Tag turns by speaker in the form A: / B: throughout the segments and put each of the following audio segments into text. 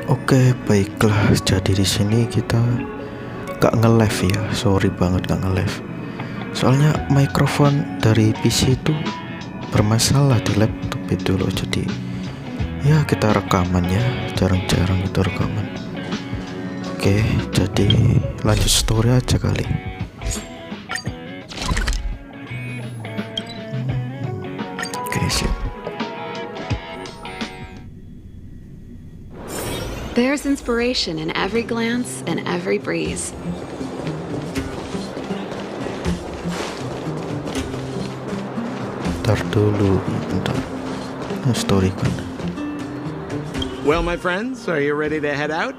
A: Oke, baiklah. Jadi di sini kita gak nge-live ya. Sorry banget gak nge-live. Soalnya mikrofon dari PC itu bermasalah di laptop itu loh. Jadi ya kita rekaman ya. Jarang-jarang itu rekaman. Oke, jadi lanjut story aja kali. Oke, siap.
B: There's inspiration in every glance and every breeze.
A: Bentar dulu, bentar. Story kan.
C: Well, my friends, are you ready to head out?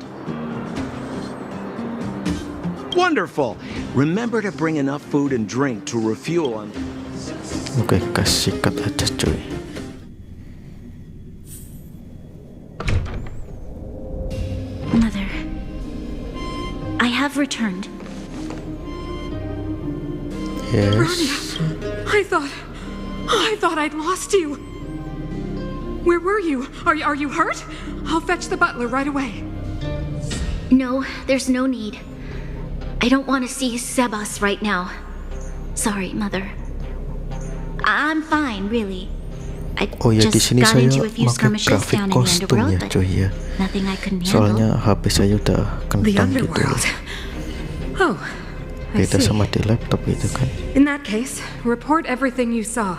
C: Wonderful. Remember to bring enough food and drink to refuel on.
A: Oke, kasih cut aja cuy.
D: Mother, I have returned.
A: Yes.
E: I thought I'd lost you. Where were you? Are you hurt? I'll fetch the butler right away.
D: No, there's no need. I don't want to see Sebas right now. Sorry, Mother. I'm fine, really. I
A: Oh ya, di
D: just
A: sini
D: got
A: saya
D: into a few
A: pakai
D: skirmishes
A: grafik
D: down in the
A: kostum
D: underworld,
A: ya
D: but
A: cuy ya.
D: nothing I couldn't
A: Soalnya
D: handle.
A: HP saya udah
E: The
A: kentang gitu.
E: underworld. Oh, I
A: Beda
E: see.
A: sama di laptop itu kan.
E: In that case, report everything you saw.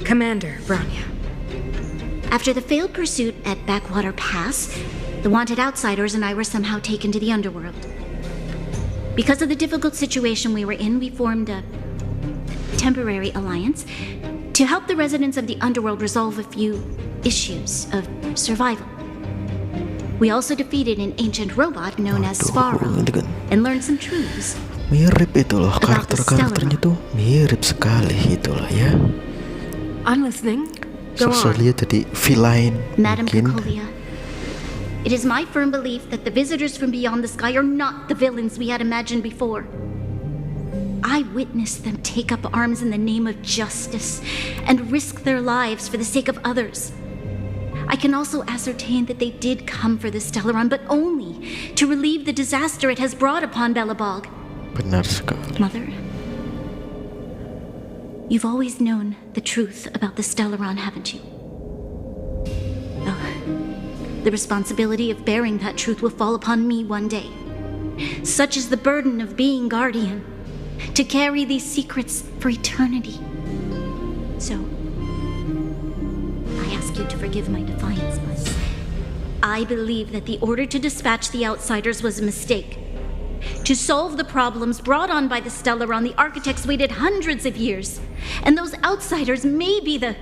E: Commander Bronya.
D: After the failed pursuit at Backwater Pass, the wanted outsiders and I were somehow taken to the underworld. Because of the difficult situation we were in, we formed a temporary alliance to help the residents of the underworld resolve a few issues of survival. We also defeated an ancient robot known as Sparrow
A: ini kan
D: and learned some truths.
A: mirip itu loh,
D: About the
A: karakter-karakternya tuh mirip sekali gitu loh ya.
E: I'm listening. Go
A: Sosok
E: on.
A: dia jadi villain
D: Madam
A: mungkin.
D: Picolia, it is my firm belief that the visitors from beyond the sky are not the villains we had imagined before. I witnessed them take up arms in the name of justice and risk their lives for the sake of others. I can also ascertain that they did come for the Stellaron, but only to relieve the disaster it has brought upon Belobog.
A: Benar sekali.
D: Mother, you've always known the truth about the Stellaron, haven't you? Oh, the responsibility of bearing that truth will fall upon me one day. Such is the burden of being guardian, to carry these secrets for eternity. So, I ask you to forgive my defiance, but I believe that the order to dispatch the outsiders was a mistake. To solve the problems brought on by the Stellaron, the architects waited hundreds of years. And those outsiders may be the...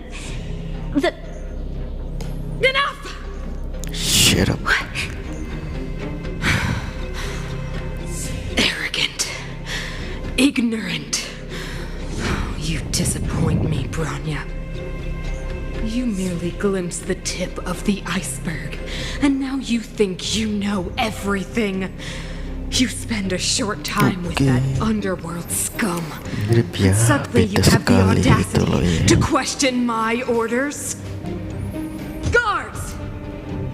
E: Enough!
A: Shut up.
E: Arrogant. Ignorant. Oh, you disappoint me, Bronya. You merely glimpsed the tip of the iceberg, and now you think you know everything. You spend a short time with that underworld scum.
A: Mirip ya,
E: Suddenly you
A: beda
E: have the
A: sekali gitu loh
E: audacity
A: ya.
E: to question my orders? Guards!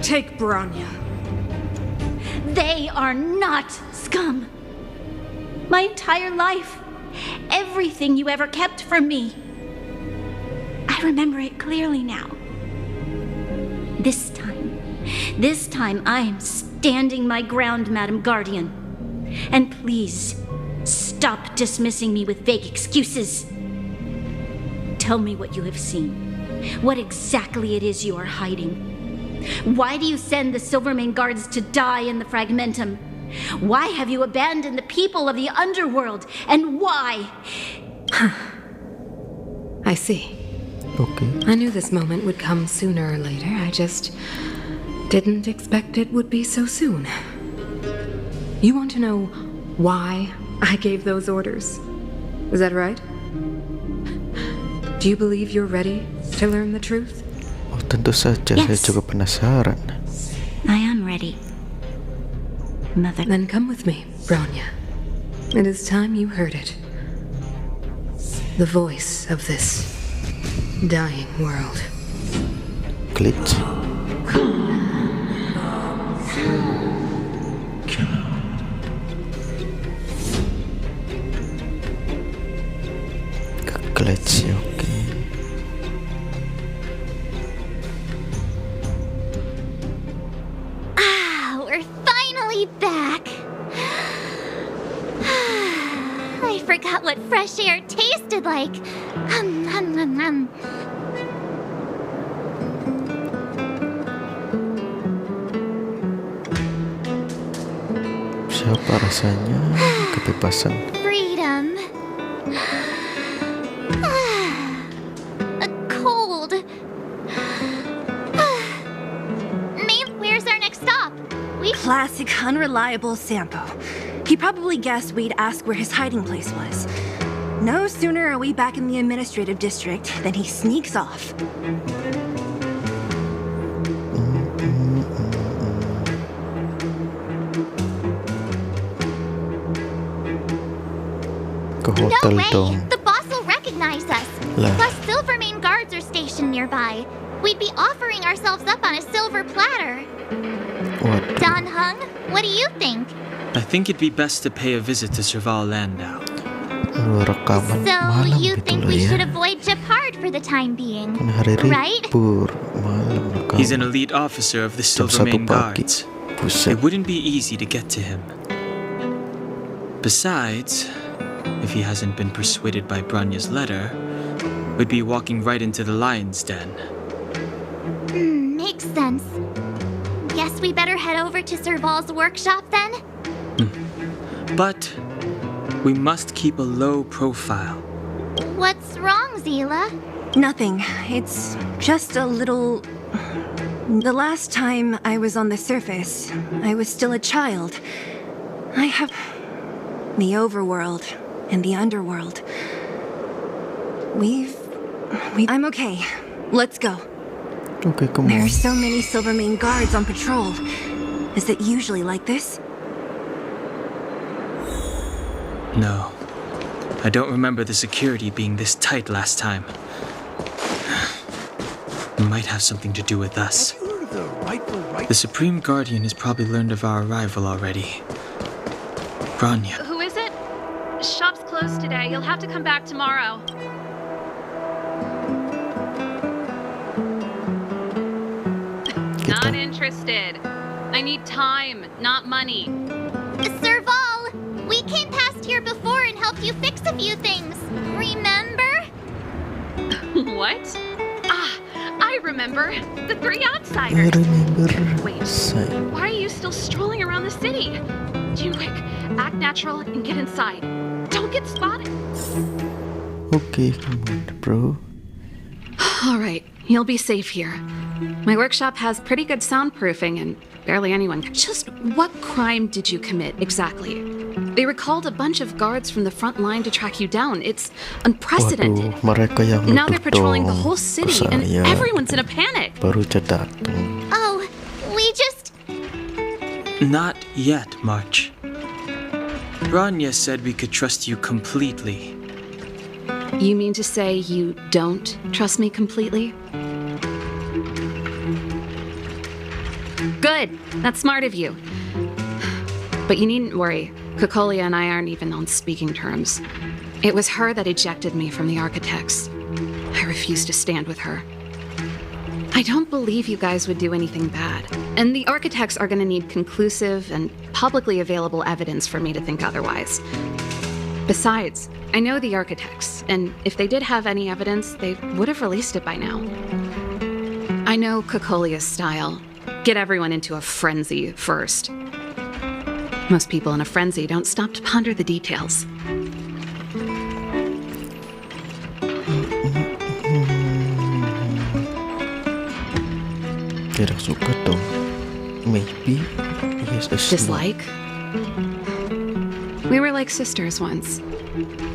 E: Take Bronya.
D: They are not scum. My entire life, everything you ever kept from me. I remember it clearly now. This time I am standing my ground, Madam Guardian. And please, stop dismissing me with vague excuses. Tell me what you have seen. What exactly it is you are hiding. Why do you send the Silvermane guards to die in the Fragmentum? Why have you abandoned the people of the underworld? And why?
E: I see.
A: Oke.
E: I knew this moment would come sooner or later. I just didn't expect it would be so soon. You want to know why I gave those orders? Is that right? Do you believe you're ready to learn the truth?
A: Oh, tentu saja, saya
D: Yes.
A: juga penasaran.
D: I am ready. Mother.
E: Then come with me, Bronya. It is time you heard it. The voice of this dying world.
A: Glitch.
D: be back. I forgot what fresh air tasted like. Hum, hum, hum, hum.
A: Siapa rasanya kebebasan?
D: Freedom. A cold. Maeve, where's our next stop?
F: Classic unreliable Sampo. He probably guessed we'd ask where his hiding place was. No sooner are we back in the administrative district than he sneaks off.
A: Ke
D: No
A: hotel
D: way!
A: dong.
D: The boss will recognize us.
A: Lah.
D: Plus, Silvermane guards are stationed nearby. We'd be offering ourselves up on a silver platter.
A: Waduh.
D: Don Hung, what do you think?
G: I think it'd be best to pay a visit to Serval Landau.
A: Rekaman
D: So,
A: malam
D: you
A: gitu
D: think
A: loh
D: we
A: ya.
D: should avoid Japard for the time being?
A: Kan hari
D: Right?
A: libur, malam rekaman.
G: He's an elite officer of the
A: Jam 1
G: Silvermane
A: pagi.
G: Guards.
A: Buset.
G: It wouldn't be easy to get to him. Besides, if he hasn't been persuaded by Branya's letter, we'd be walking right into the lion's den.
D: Makes sense. Guess we better head over to Serval's workshop then?
G: But we must keep a low profile.
D: What's wrong, Zila?
F: Nothing. It's just a little... The last time I was on the surface, I was still a child. I have... The overworld and the underworld. I'm okay. Let's go.
A: Oke, come
F: There
A: on.
F: are so many Silvermane guards on patrol. Is it usually like this?
G: No. I don't remember the security being this tight last time. It might have something to do with us. The Supreme Guardian has probably learned of our arrival already. Branya.
H: Who is it? Shop's closed today. You'll have to come back tomorrow. Not interested. I need time, not money.
D: Serval, we came past here before and helped you fix a few things. Remember?
H: What? Ah, I remember. The three
A: I
H: outsiders.
A: remember.
H: Wait.
A: Say.
H: Why are you still strolling around the city? June, quick, act natural and get inside. Don't get spotted.
A: Oke, come on, bro.
B: All right, you'll be safe here. My workshop has pretty good soundproofing and barely anyone. Just what crime did you commit exactly? They recalled a bunch of guards from the front line to track you down. It's unprecedented.
A: Waduh, mereka yang
B: Now they're
A: nuduh
B: patrolling the
A: dong
B: whole city
A: ke
B: and
A: saya.
B: everyone's in a panic.
A: Baru aja datang.
D: Oh, we just...
G: Not yet, March. Branya said we could trust you completely.
B: You mean to say you don't trust me completely? Good. That's smart of you. But you needn't worry. Kokolia and I aren't even on speaking terms. It was her that ejected me from the Architects. I refuse to stand with her. I don't believe you guys would do anything bad. And the Architects are going to need conclusive and publicly available evidence for me to think otherwise. Besides, I know the Architects, and if they did have any evidence, they would have released it by now. I know Kokolia's style. Get everyone into a frenzy first. Most people in a frenzy don't stop to ponder the details.
A: Tidak suka dong. Maybe yes, a
B: Dislike? We were like sisters once.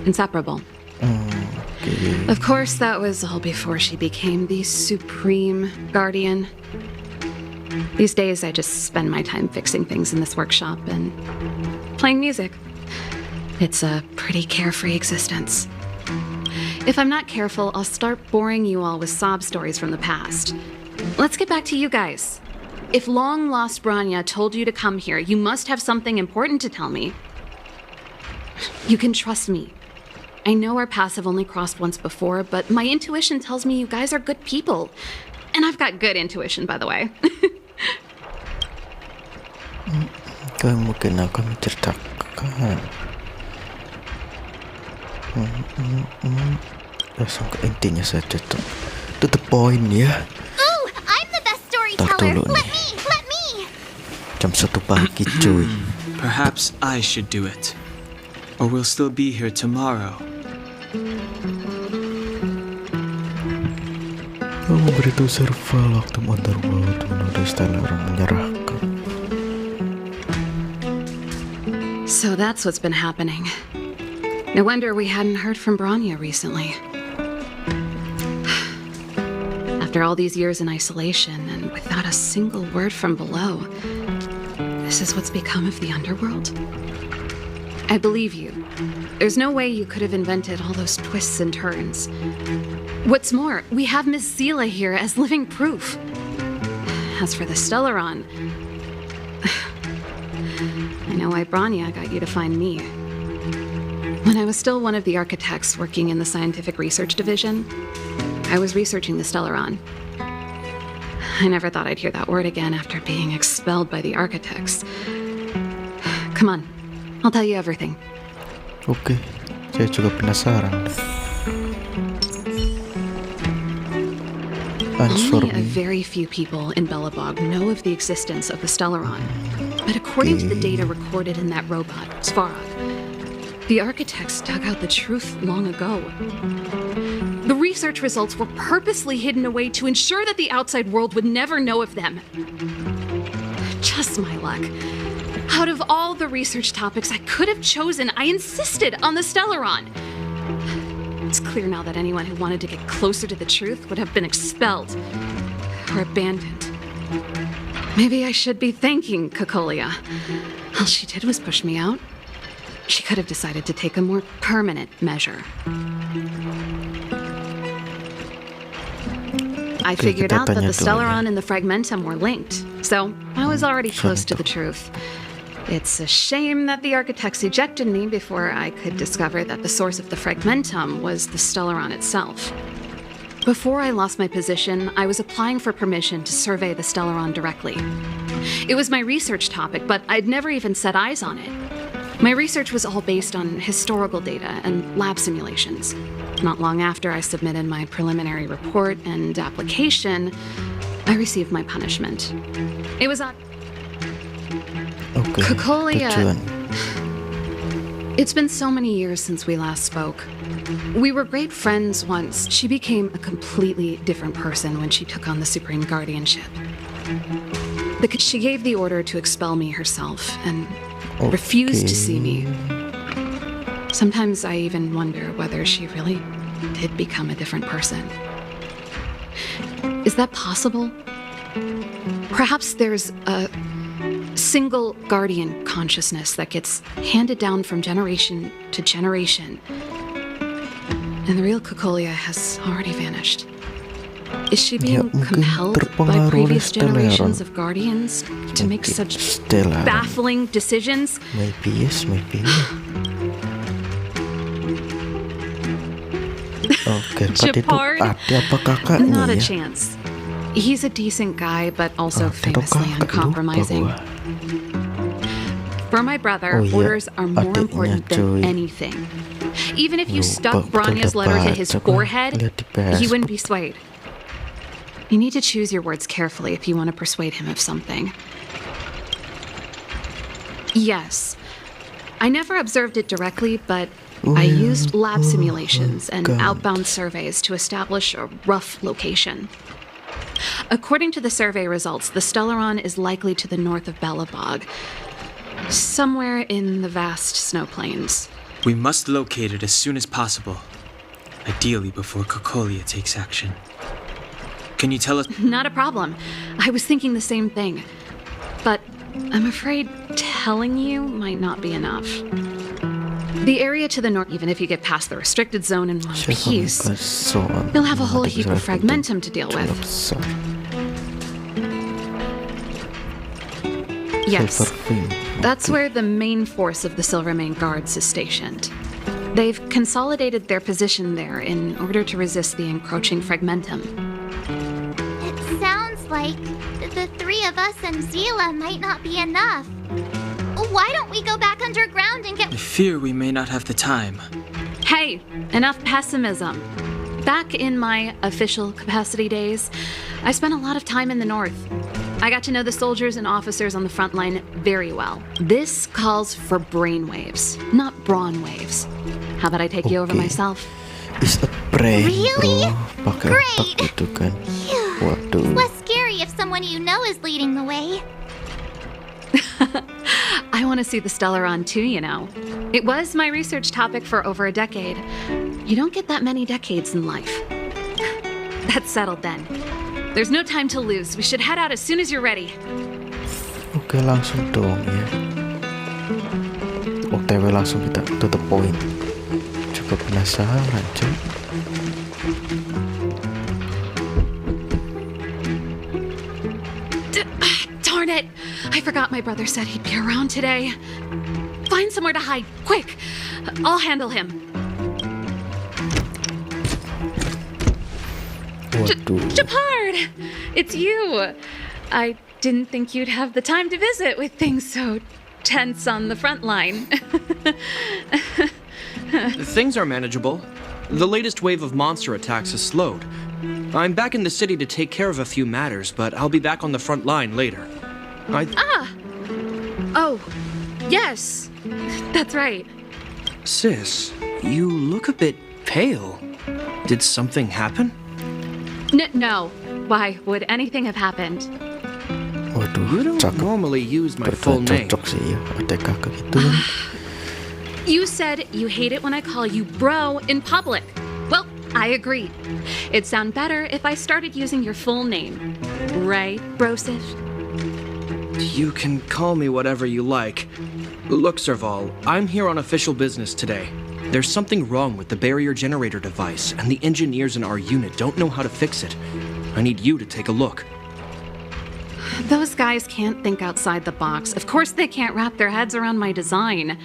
B: Inseparable.
A: Okay.
B: Of course, that was all before she became the Supreme Guardian. These days, I just spend my time fixing things in this workshop and playing music. It's a pretty carefree existence. If I'm not careful, I'll start boring you all with sob stories from the past. Let's get back to you guys. If long-lost Branya told you to come here, you must have something important to tell me. You can trust me. I know our paths have only crossed once before, but my intuition tells me you guys are good people. And I've got good intuition, by the way.
A: Mungkin akan menceritakan. Langsung ke intinya saja tuh. To the point ya.
D: Ooh, I'm the best
A: Tar
D: storyteller.
A: dulu
D: Let
A: nih.
D: me.
A: Jam 1 pagi cuy.
G: Perhaps I should do it. Or we'll still be here tomorrow.
A: Memberitahu survival waktu underworld menurut style orang menyerahkan.
B: So that's what's been happening. No wonder we hadn't heard from Branya recently. After all these years in isolation and without a single word from below, this is what's become of the underworld? I believe you. There's no way you could have invented all those twists and turns. What's more, we have Miss Zila here as living proof. As for the Stellaron, I know why Branya got you to find me. When I was still one of the architects working in the scientific research division, I was researching the Stellaron. I never thought I'd hear that word again after being expelled by the architects. Come on, I'll tell you everything.
A: Oke, saya juga penasaran. Answer
B: Only a
A: me.
B: very few people in Belobog know of the existence of the Stellaron. But according to the data recorded in that robot, Svarog, the architects dug out the truth long ago. The research results were purposely hidden away to ensure that the outside world would never know of them. Just my luck. Out of all the research topics I could have chosen, I insisted on the Stellaron. It's clear now that anyone who wanted to get closer to the truth would have been expelled or abandoned. Maybe I should be thanking Kokolia. All she did was push me out. She could have decided to take a more permanent measure. I figured out that the Stellaron and the Fragmentum were linked, so I was already close to the truth. It's a shame that the architects ejected me before I could discover that the source of the Fragmentum was the Stellaron itself. Before I lost my position, I was applying for permission to survey the Stellaron directly. It was my research topic, but I'd never even set eyes on it. My research was all based on historical data and lab simulations. Not long after I submitted my preliminary report and application, I received my punishment. It was on Kokolia. It's been so many years since we last spoke. We were great friends once. She became a completely different person when she took on the Supreme Guardianship. She gave the order to expel me herself and refused to see me. Sometimes I even wonder whether she really did become a different person. Is that possible? Perhaps there's a single guardian consciousness that gets handed down from generation to generation, and the real Kokolia has already vanished. Is she being compelled by previous generations of guardians to make such baffling decisions?
A: Maybe yes, maybe no. Oke, berarti itu ade apa kakaknya
B: Not a
A: ya?
B: chance. He's a decent guy, but also famously uncompromising. For my brother, orders are more important than anything. Even if you stuck Branya's letter to his forehead, he wouldn't be swayed. You need to choose your words carefully if you want to persuade him of something. Yes, I never observed it directly, but I used lab simulations and outbound surveys to establish a rough location. According to the survey results, the Stellaron is likely to the north of Belobog, somewhere in the vast snow plains.
G: We must locate it as soon as possible, ideally before Kokolia takes action. Can you tell us?
B: Not a problem. I was thinking the same thing. But I'm afraid telling you might not be enough. The area to the north, even if you get past the restricted zone in one piece, you'll have a whole heap of Fragmentum to deal with. Yes, that's where the main force of the Silvermane Guards is stationed. They've consolidated their position there in order to resist the encroaching Fragmentum.
D: It sounds like the three of us and Zila might not be enough.
I: Why don't we go back underground and get...
G: I fear we may not have the time.
B: Hey, enough pessimism. Back in my official capacity days, I spent a lot of time in the north. I got to know the soldiers and officers on the front line very well. This calls for brainwaves, not brawn waves. How about I take you over myself?
A: Is a prank,
I: Really?
A: bro. Pakai otak
I: Great.
A: gitu kan. Waduh.
I: It's less scary if someone you know is leading the way.
B: I want to see the Stellaron too, you know. It was my research topic for over a decade. You don't get that many decades in life. That's settled then. There's no time to lose. We should head out as soon as you're ready.
A: Oke, langsung dong ya. OTW langsung kita to the point. Cukup penasaran, cuy.
B: Darn it! I forgot my brother said he'd be around today. Find somewhere to hide, quick! I'll handle him.
A: Waduh.
B: Japard! It's you! I didn't think you'd have the time to visit with things so tense on the front line.
J: Things are manageable. The latest wave of monster attacks has slowed. I'm back in the city to take care of a few matters, but I'll be back on the front line later.
B: Oh, yes. That's right.
J: Sis, you look a bit pale. Did something happen?
B: No. Why would anything have happened?
A: Waduh,
J: You don't
A: cakep.
J: normally use my full
A: Berdua
J: name.
A: cocok sih ya. Ada kakak gitu kan.
B: You said you hate it when I call you bro in public. Well, I agree. It'd sound better if I started using your full name. Right, Brosif?
J: You can call me whatever you like. Look, Serval, I'm here on official business today. There's something wrong with the barrier generator device, and the engineers in our unit don't know how to fix it. I need you to take a look.
B: Those guys can't think outside the box. Of course they can't wrap their heads around my design.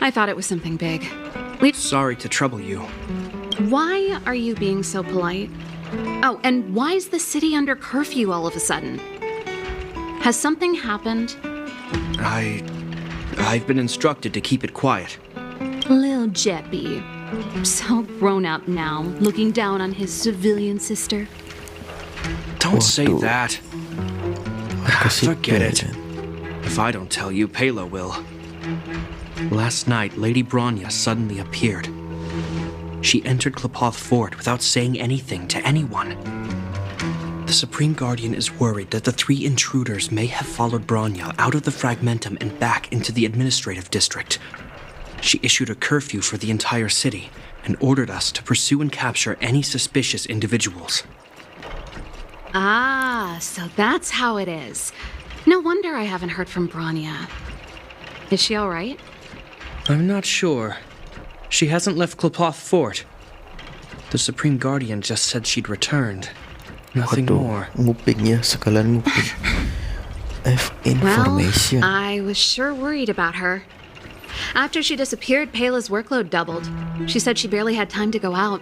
B: I thought it was something big.
J: Sorry to trouble you.
B: Why are you being so polite? Oh, and why is the city under curfew all of a sudden? Has something happened?
J: I've been instructed to keep it quiet.
B: Lil Jeppy. So grown up now, looking down on his civilian sister.
J: Don't say
A: Waduh.
J: that.
A: Kasih
J: Forget it.
A: Jen.
J: If I don't tell you, Pela will. Last night, Lady Bronya suddenly appeared. She entered Klapoth Fort without saying anything to anyone. The Supreme Guardian is worried that the 3 intruders may have followed Bronya out of the Fragmentum and back into the administrative district. She issued a curfew for the entire city and ordered us to pursue and capture any suspicious individuals.
B: Ah, so that's how it is. No wonder I haven't heard from Bronya. Is she all right?
J: I'm not sure. She hasn't left Klapoth Fort. The Supreme Guardian just said she'd returned. Nothing more.
A: Nguping ya, sekalian nguping.
B: Well,
A: Information.
B: I was sure worried about her. After she disappeared, Pela's workload doubled. She said she barely had time to go out.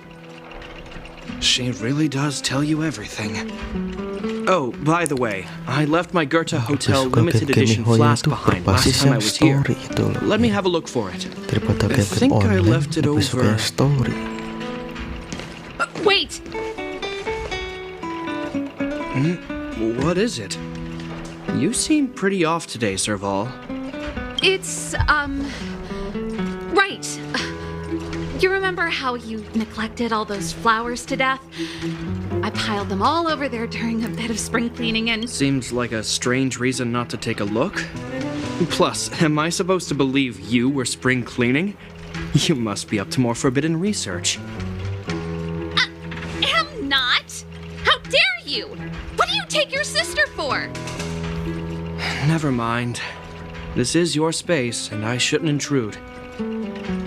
J: She really does tell you everything. Oh, by the way, I left my Goethe Hotel
A: Suka
J: limited
A: game-game
J: edition
A: Hoya
J: flask
A: tuh
J: behind
A: berbasis
J: last time I
A: yang
J: was here.
A: story itu loh.
J: Let me have a look for it.
A: Daripada
J: I
A: game-game
J: think I
A: online,
J: left it
A: lebih suka
J: over.
A: yang story.
B: Wait!
J: What is it? You seem pretty off today, Serval.
B: It's, right. You remember how you neglected all those flowers to death? I piled them all over there during a bit of spring cleaning and...
J: Seems like a strange reason not to take a look. Plus, am I supposed to believe you were spring cleaning? You must be up to more forbidden research.
H: Am not! How dare you! What do you take your sister for?
J: Never mind. This is your space, and I shouldn't intrude.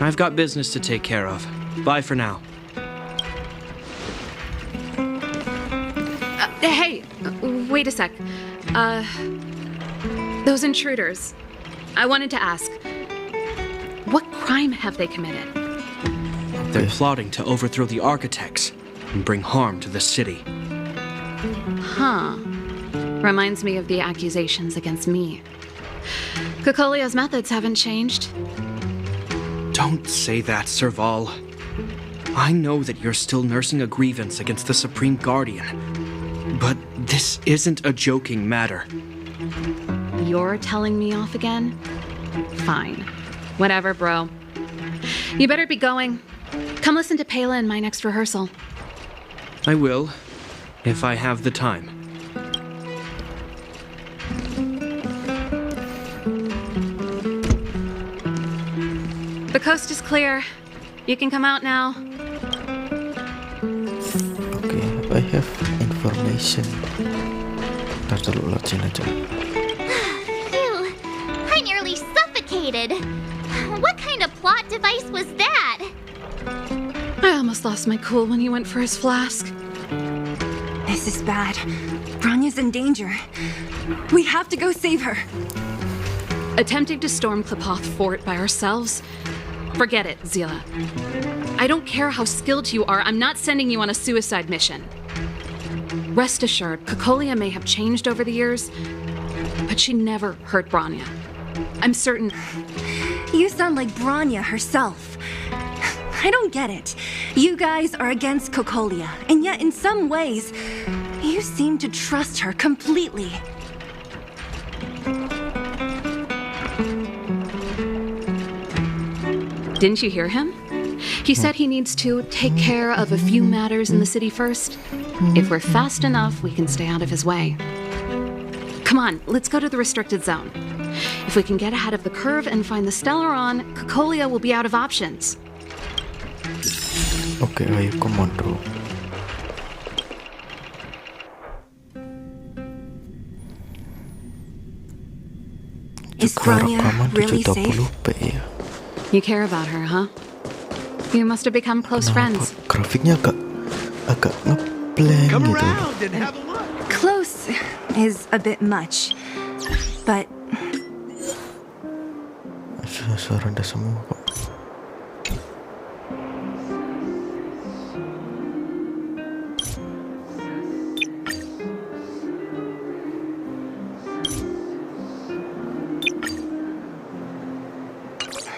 J: I've got business to take care of. Bye for now.
B: Hey, wait a sec. Those intruders. I wanted to ask, what crime have they committed?
J: They're plotting to overthrow the architects and bring harm to the city.
B: Huh. Reminds me of the accusations against me. Cocolia's methods haven't changed.
J: Don't say that, Serval. I know that you're still nursing a grievance against the Supreme Guardian, but this isn't a joking matter.
B: You're telling me off again? Fine. Whatever, bro. You better be going. Come listen to Pela in my next rehearsal.
J: I will, if I have the time.
B: The coast is clear. You can come out now.
A: Okay, I have information. Ntar dulu login aja.
I: Phew, I nearly suffocated. What kind of plot device was that?
B: I almost lost my cool when he went for his flask.
F: This is bad. Bronya's in danger. We have to go save her.
B: Attempting to storm Klepoth Fort by ourselves? Forget it, Zila. I don't care how skilled you are, I'm not sending you on a suicide mission. Rest assured, Cocolia may have changed over the years, but she never hurt Bronya. I'm certain.
F: You sound like Bronya herself. I don't get it. You guys are against Cocolia, and yet in some ways, you seem to trust her completely.
B: Didn't you hear him? He said he needs to take care of a few matters in the city first. If we're fast enough, we can stay out of his way. Come on, let's go to the restricted zone. If we can get ahead of the curve and find the Stellaron, Cocolia will be out of options.
A: Oke, ayo komando.
F: Is Bronya really safe?
A: ya.
B: You care about her, huh? You must have become close friends.
A: Grafiknya agak ngeblank
C: Come
A: gitu.
C: around and have a look.
F: Close is a bit much, but
A: Suara rendah semua kok.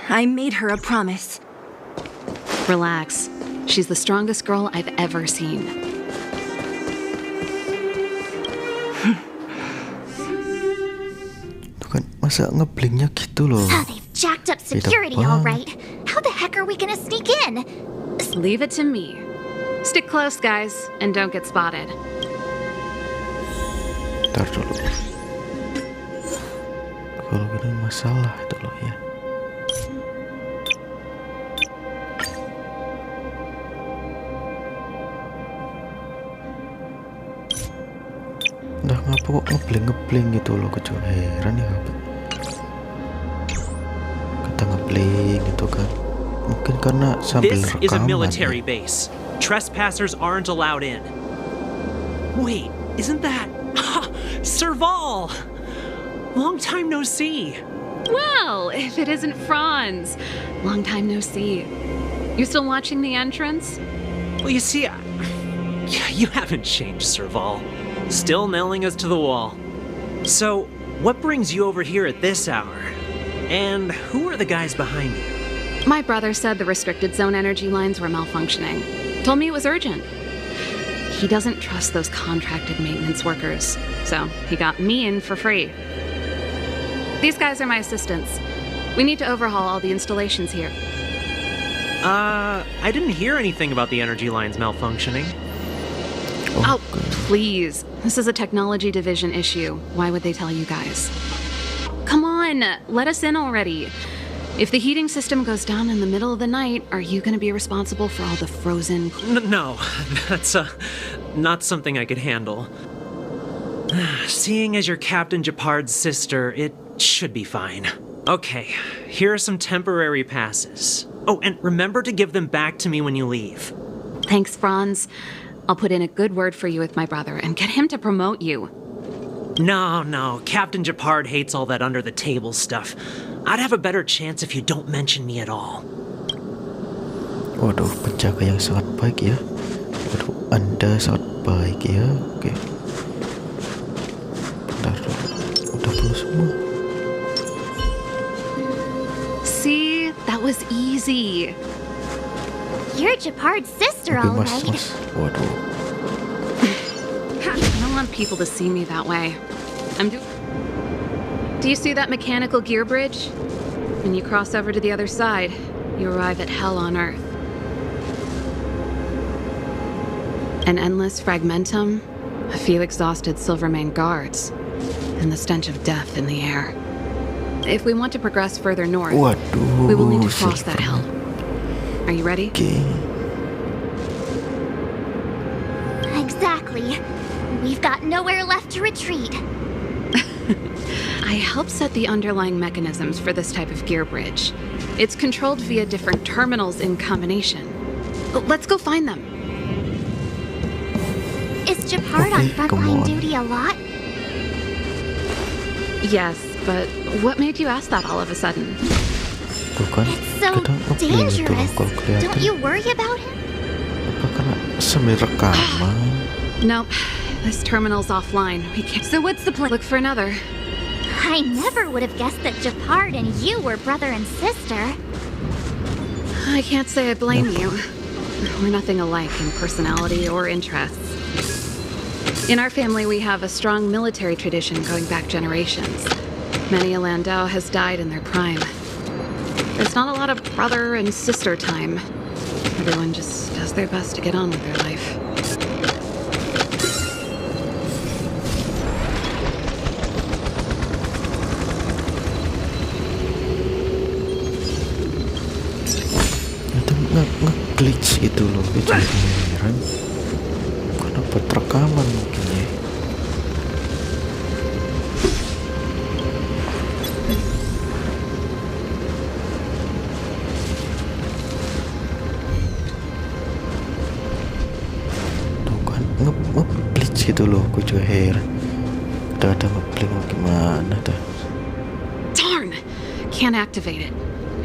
F: I made her a promise.
B: Relax. She's the strongest girl I've ever seen.
A: Tuh kan, masa ngeblinknya gitu loh.
I: Oh, they've jacked up security, all right. How the heck are we gonna sneak in?
B: Leave it to me. Stick close, guys, and don't get spotted.
A: Ntar dulu. Kalau gini masalah itu loh ya. Udah ngapa kok ngeblink gitu loh, kecuali heran ya apa. Kata ngeblink gitu kan. Mungkin karena sambil
K: This is a
A: rekaman
K: military
A: ya.
K: base. Trespassers aren't allowed in. Wait, isn't that Serval? Long time no see.
B: Well, if it isn't Franz. Long time no see. You still watching the entrance?
K: Well, you see, you haven't changed, Serval. Still nailing us to the wall. So, what brings you over here at this hour? And who are the guys behind you?
B: My brother said the restricted zone energy lines were malfunctioning. Told me it was urgent. He doesn't trust those contracted maintenance workers, so he got me in for free. These guys are my assistants. We need to overhaul all the installations here.
K: I didn't hear anything about the energy lines malfunctioning.
B: Oh, please. This is a technology division issue. Why would they tell you guys? Come on, let us in already. If the heating system goes down in the middle of the night, are you going to be responsible for all the frozen...
K: No, that's not something I could handle. Seeing as you're Captain Japard's sister, it should be fine. Okay, here are some temporary passes. Oh, and remember to give them back to me when you leave.
B: Thanks, Franz. I'll put in a good word for you with my brother and get him to promote you.
K: No, Captain Japard hates all that under-the-table stuff. I'd have a better chance if you don't mention me at all.
A: Waduh, penjaga yang sangat baik ya. Waduh, Anda sangat baik ya. Oke. Bentar dulu. Udah belum semua.
B: was easy.
I: You're Japard's sister,
A: Oke,
I: all
A: mas,
I: right.
A: mas. Waduh.
B: I don't want people to see me that way. Do you see that mechanical gear bridge? When you cross over to the other side, you arrive at hell on Earth. An endless fragmentum, a few exhausted Silvermane guards, and the stench of death in the air. If we want to progress further north,
A: Waduh.
B: we will need to cross that hell. Are you ready?
A: Oke.
I: Exactly. We've got nowhere left to retreat.
B: I helped set the underlying mechanisms for this type of gear bridge. It's controlled via different terminals in combination. Let's go find them.
I: Is Japard on
A: Okay, come
I: frontline
A: on.
I: duty a lot?
B: Yes, but what made you ask that all of a sudden?
A: Tuh kan.
I: It's so
A: Kita nge-play gitu loh
I: dangerous.
A: kalau kelihatan.
I: Don't you worry about him?
A: Apa karena sambil rekaman?
B: Nope, this terminal's offline. We can't. So what's the plan? Look for another.
I: I never would have guessed that Japard and you were brother and sister.
B: I can't say I blame you. We're nothing alike in personality or interests. In our family, we have a strong military tradition going back generations. Many a Landau has died in their prime. There's not a lot of brother and sister time. Everyone just does their best to get on with their life.
A: Itu nge-glitch gitu loh, gue jadi heran. Kenapa rekaman mungkin ya? Tuh kan nge-glitch gitu loh, gue juga heran. Udah ada nge-play mau gimana dah.
B: Darn! Can't activate it.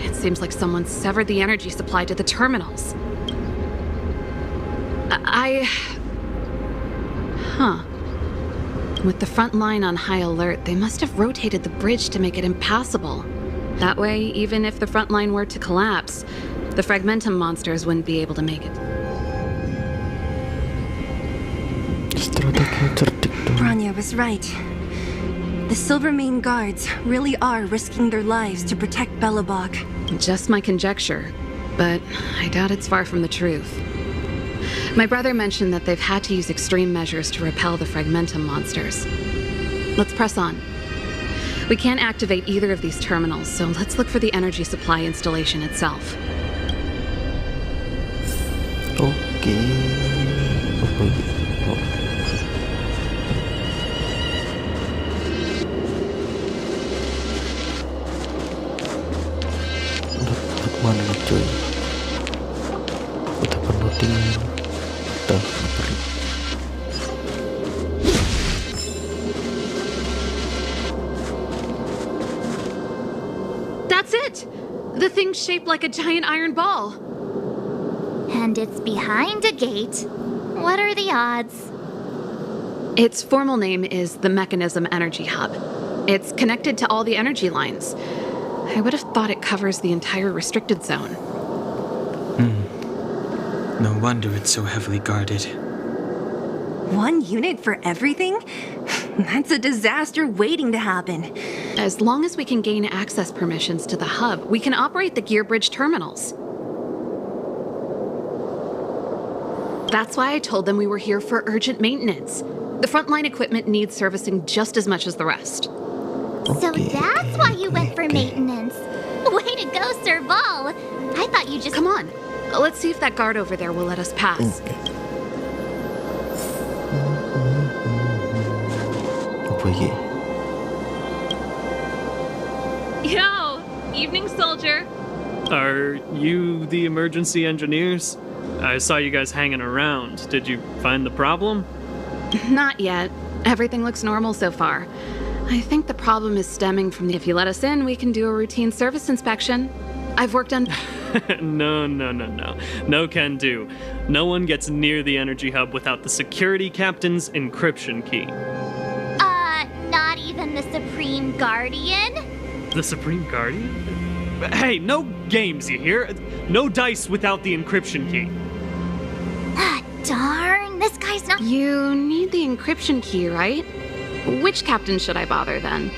B: It seems like someone severed the energy supply to the terminals. Huh. With the front line on high alert, they must have rotated the bridge to make it impassable. That way, even if the front line were to collapse, the fragmentum monsters wouldn't be able to make it.
A: Strategi cerdik tuh.
F: Branya was right. The Silvermane guards really are risking their lives to protect Belobog.
B: Just my conjecture, but I doubt it's far from the truth. My brother mentioned that they've had to use extreme measures to repel the fragmentum monsters. Let's press on. We can't activate either of these terminals, so let's look for the energy supply installation itself.
A: Oke. Oh, oh. Udah mana nih cuy? Udah penuh dingin. Udah pergi.
B: That's it! The thing's shaped like a giant iron ball.
I: And it's behind a gate. What are the odds?
B: Its formal name is the Mechanism Energy Hub. It's connected to all the energy lines. I would have thought it covers the entire restricted zone.
G: No wonder it's so heavily guarded.
F: One unit for everything? That's a disaster waiting to happen.
B: As long as we can gain access permissions to the hub, we can operate the gear bridge terminals. That's why I told them we were here for urgent maintenance. The frontline equipment needs servicing just as much as the rest.
I: So that's why you went for maintenance. Way to go, Serval. I thought you just...
B: Come on, let's see if that guard over there will let us pass.
A: Apa ini?
H: Yo! Evening, soldier.
L: Are you the emergency engineers? I saw you guys hanging around. Did you find the problem?
B: Not yet. Everything looks normal so far. I think the problem is stemming from if you let us in, we can do a routine service inspection. I've worked on...
L: No. No can do. No one gets near the energy hub without the security captain's encryption key.
I: Not even the Supreme Guardian?
L: The Supreme Guardian? Hey, no games, you hear? No dice without the encryption key.
I: Ah, darn. This guy's not.
B: You need the encryption key, right? Which captain should I bother then?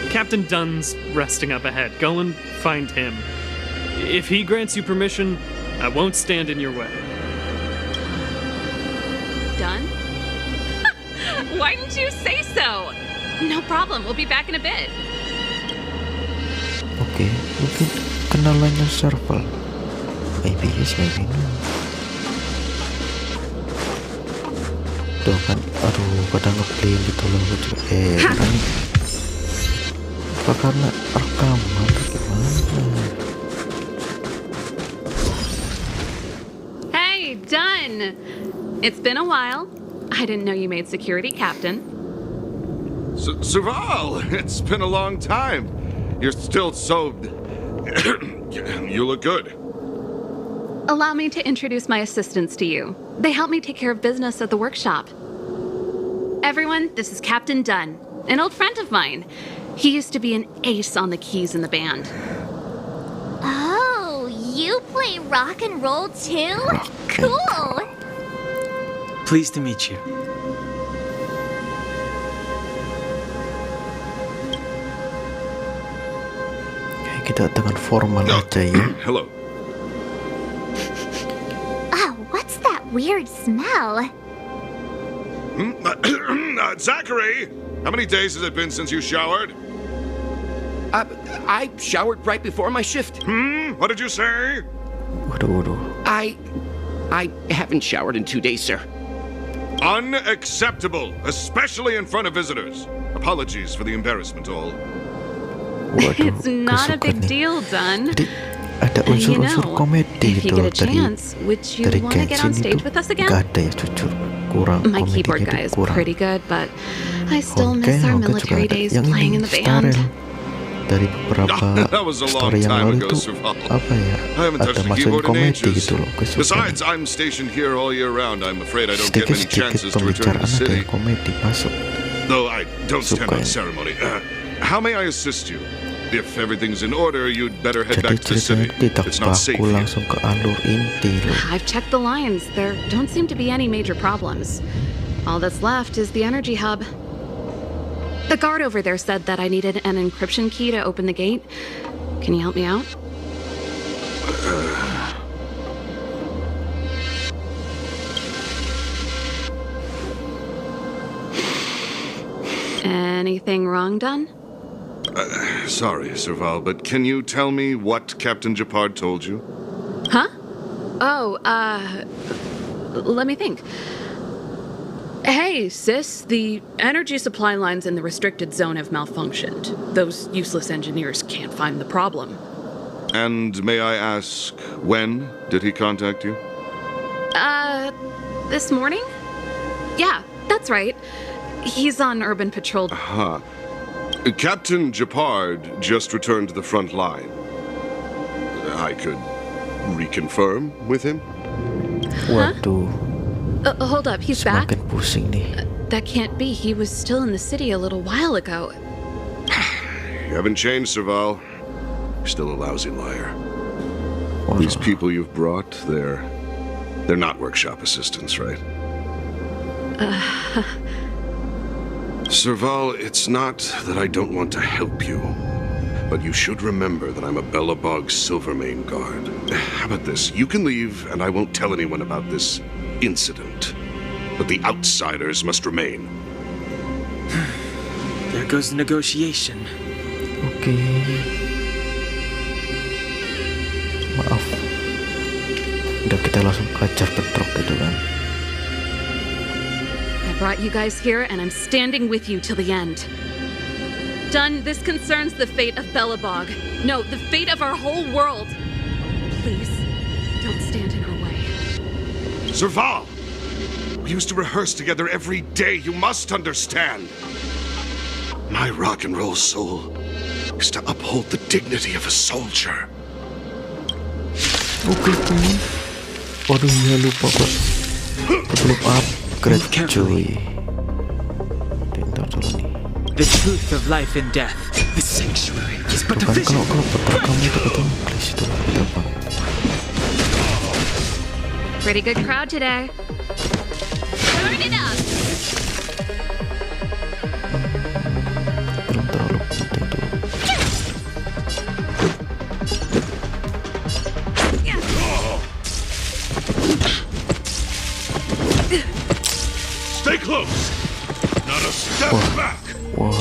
L: Captain Dunn's resting up ahead. Go and find him. If he grants you permission, I won't stand in your way.
B: Done? Why didn't you say so? No problem, we'll be back in a bit.
A: Oke, mungkin kenalannya Serval. Maybe yes, maybe no. Tuh kan, aduh, pada ngeplay gitu loh. Berani. Apa karena rekaman atau gimana?
B: Hey, Dunn! It's been a while. I didn't know you made security captain.
M: Serval, it's been a long time. You're still so... You look good.
B: Allow me to introduce my assistants to you. They help me take care of business at the workshop. Everyone, this is Captain Dunn, an old friend of mine. He used to be an ace on the keys in the band.
I: Oh, you play rock and roll too? Cool!
G: Pleased to meet you.
A: Kita dengan formal aja ya.
M: Hello.
I: Oh, what's that weird smell?
M: Zachary, how many days has it been since you showered?
J: I showered right before my shift.
M: What did you say?
A: Waduh.
J: I haven't showered in 2 days, sir.
M: Unacceptable, especially in front of visitors. Apologies for the embarrassment, all.
A: Waduh,
B: It's not a big deal, Dunn.
A: Jadi ada unsur-unsur komedi
B: if you
A: gitu
B: get a chance, would you
A: dari
B: want to get on
A: Genshin
B: stage
A: itu
B: with us again?
A: gak ada ya, jujur kurang
B: My keyboard
A: komedinya
B: guy
A: itu
B: is
A: kurang.
B: pretty good, but I still miss our
A: Honkai juga
B: military
A: ada.
B: days
A: Yang
B: playing
A: ini
B: in the band.
A: Starel dari beberapa
M: That was a long
A: story yang
M: time
A: lalu
M: ago,
A: itu
M: Serval.
A: apa ya,
M: I haven't
A: ada
M: touched a
A: masukin
M: keyboard in
A: komedi
M: ages.
A: gitu loh. Gue suka
M: Besides, I'm stationed here all year round. I'm afraid I don't get many
A: sedikit-sedikit
M: chances to return to
A: pembicaraan
M: the
A: ada
M: city.
A: yang komedi masuk.
M: Though I don't stand
A: Suka
M: on
A: ya.
M: ceremony. How may I assist you? If everything's in order, you'd better head
A: Jadi
M: back to the city.
A: ceritanya tidak
M: It's not safe
A: baku
M: here.
A: langsung ke alur inti loh.
B: I've checked the lines. There don't seem to be any major problems. All that's left is the energy hub. The guard over there said that I needed an encryption key to open the gate. Can you help me out? Anything wrong, Dunn?
M: Sorry, Serval, but can you tell me what Captain Japard told you?
B: Huh? Oh, let me think. Hey, sis, the energy supply lines in the restricted zone have malfunctioned. Those useless engineers can't find the problem.
M: And may I ask, when did he contact you?
B: This morning? Yeah, that's right. He's on urban patrol.
M: Huh. Captain Japard just returned to the front line. I could reconfirm with him?
A: Waduh,
B: Hold up, he's back?
A: semakin pusing nih.
B: That can't be. He was still in the city a little while ago.
M: You haven't changed, Serval. You're still a lousy liar. These people you've brought, they're not workshop assistants, right? Serval, it's not that I don't want to help you, but you should remember that I'm a Bellabog Silvermane guard. How about this? You can leave, and I won't tell anyone about this incident. But the outsiders must remain.
G: There goes the negotiation.
A: Oke. Maaf. Udah kita langsung kacar petrok gitu kan.
B: I brought you guys here, and I'm standing with you till the end. Dunn, this concerns the fate of Bellabog. No, the fate of our whole world. Please, don't stand in our way.
M: Serval! We used to rehearse together every day, you must understand. My rock and roll soul is to uphold the dignity of a soldier.
A: Oke, teman. Waduh, ya lupa kok. Belum upgrade, cuy. Ntar dulu nih.
G: The truth of life and death, The sanctuary is but
A: Tuh
G: a
A: kan
G: vision.
A: kalau putra kamu itu ketemu please itu kita apa?
B: Pretty good crowd today.
H: Turn it up.
A: Belum terlalu penting tuh.
M: Stay close. Not a step back.
A: Wah.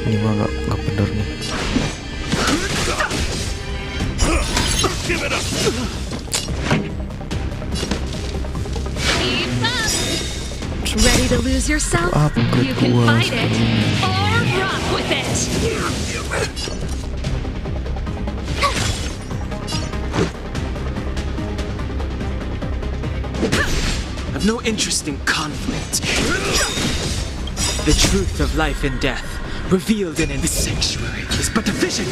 A: Ini mah nggak bener nih.
M: Give it up.
H: Keep up.
B: Ready to lose yourself?
A: Upgrade
H: You can
A: gua
H: fight it
A: sekarang.
H: or rock with it.
G: I've no interest in conflict. The truth of life and death, revealed in the sanctuary, is but a vision.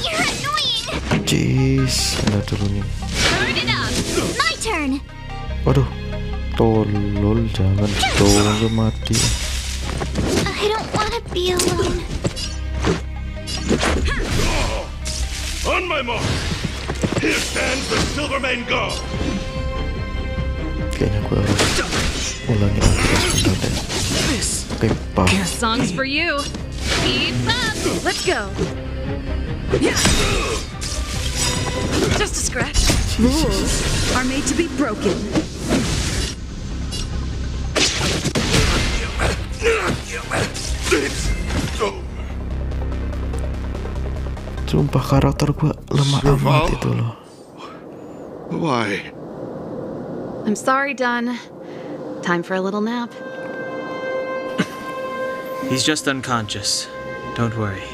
I: You're annoying!
A: Jeez, ada dulu nih.
H: Turn it up.
I: My turn!
A: Waduh, tolol jangan tolong mati.
I: I don't want to be alone.
M: On my mark. Here stands the Silvermane Guard.
A: Kayaknya gue harus ulangi lagi sebentar deh. Oke, pak.
B: Songs for you.
H: Keep up.
B: Let's go. Just a scratch. Rules are made to be broken.
M: It's over.
A: Sumpah karakter gue lemah amat itu loh.
M: Why?
B: I'm sorry, Dunn. Time for a little nap.
G: He's just unconscious. Don't worry.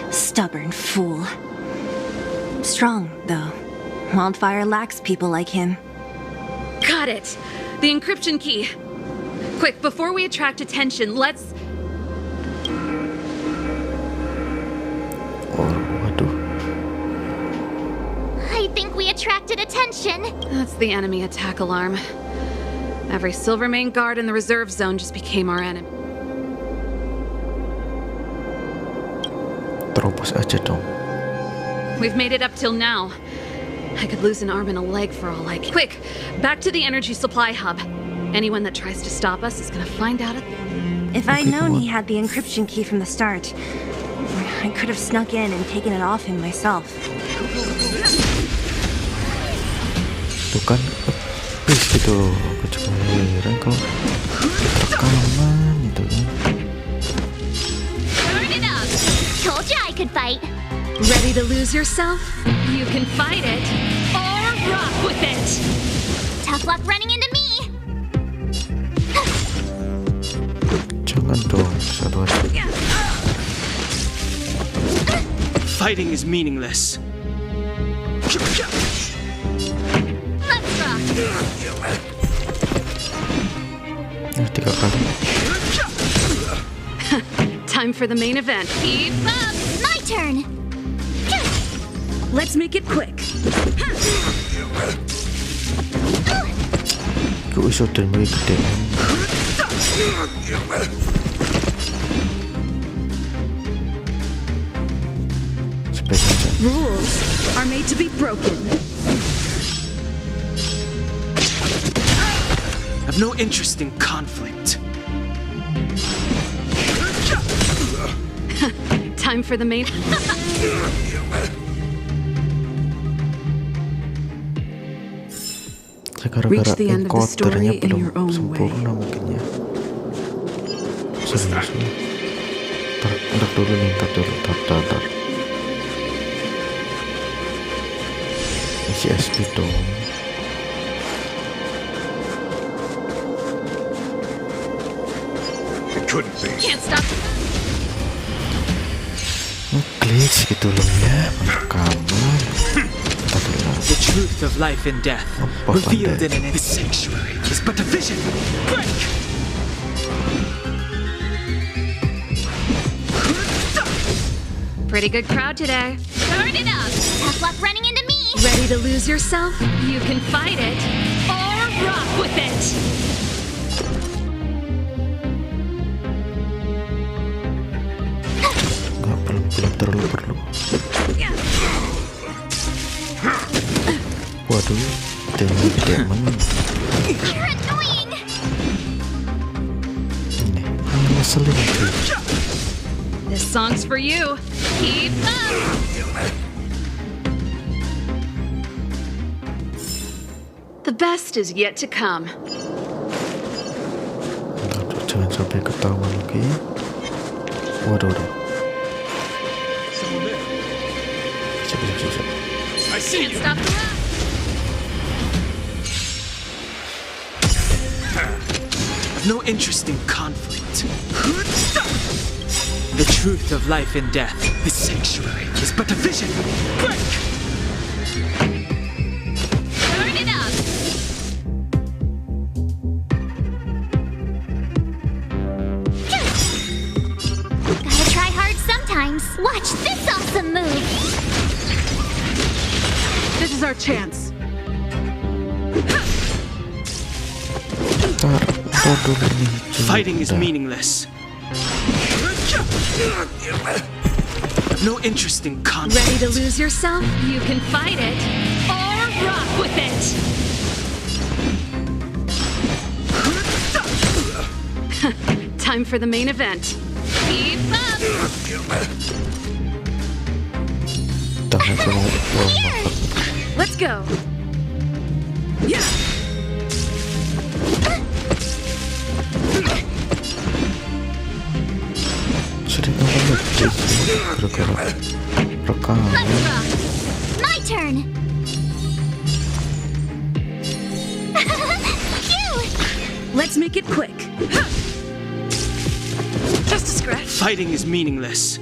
F: Stubborn fool. Strong, though. Wildfire lacks people like him.
B: Got it. The encryption key. Quick, before we attract attention, let's...
A: Waduh.
I: I think we attracted attention.
B: That's the enemy attack alarm. Every Silvermane guard in the reserve zone just became our enemy.
A: Terobos aja dong.
B: We've made it up till now. I could lose an arm and a leg for all I care. Quick, back to the energy supply hub. Anyone that tries to stop us is gonna find out
F: If I'd known he had the encryption key from the start, I could have snuck in and taken it off him myself.
A: Tuh kan, please gitu. Aku cuma heran kalau rekaman itu kan.
H: Turn it up.
I: Told you I could fight.
B: Ready to lose yourself?
H: You can fight it or rock with it.
I: Tough luck running into me.
A: Jangan dong, satu aja.
G: Fighting is meaningless.
H: Let's rock.
A: Nah, 3 kali.
B: Time for the main event.
H: Keep up.
I: My turn.
B: Let's make it quick.
A: Gue iso dan mulai gede. Spek aja.
B: Rules are made to be broken.
G: I've no interest in conflict.
B: Time for the main...
A: Gara-gara
B: Reach the end of the
A: encodernya
B: story in
A: belum
B: your own
A: sempurna
B: way.
A: mungkin ya. Serius nih. Ntar dulu nih, ntar. Isi SP dong.
M: It couldn't be.
H: Can't stop.
A: Ngeklik gitu loh ya, rekaman. Ntar dulu.
G: The truth of life and death,
A: Apa
G: revealed
A: pandai?
G: in the sanctuary, is but a vision. Break!
B: Pretty good crowd today.
H: Turn it up.
I: Tough luck running into me.
B: Ready to lose yourself? You can fight it or
H: rock with it!
A: Nggak belum terlalu perlu. Waduh, demon.
I: You're annoying!
A: Ini ngeselin tuh.
B: This song's for you. Keep up! The best is yet to come.
A: Aduh, jangan sampai ketahuan lagi. Waduh. Siap.
H: I see you! Stop the run!
G: No interest in conflict. The truth of life and death. The sanctuary is but a vision. Break!
H: Turn it up!
I: Gotta try hard sometimes. Watch this awesome move!
B: This is our chance.
G: Fighting is meaningless. No interest in conflict.
B: Ready to lose yourself?
H: You can fight it, or rock with it!
B: Time for the main event.
H: Keep up!
B: Let's go.
A: Sering banget gara-gara rekaman.
I: Let's rock! My turn! Phew!
B: Let's make it quick. Just a scratch.
G: Fighting is meaningless.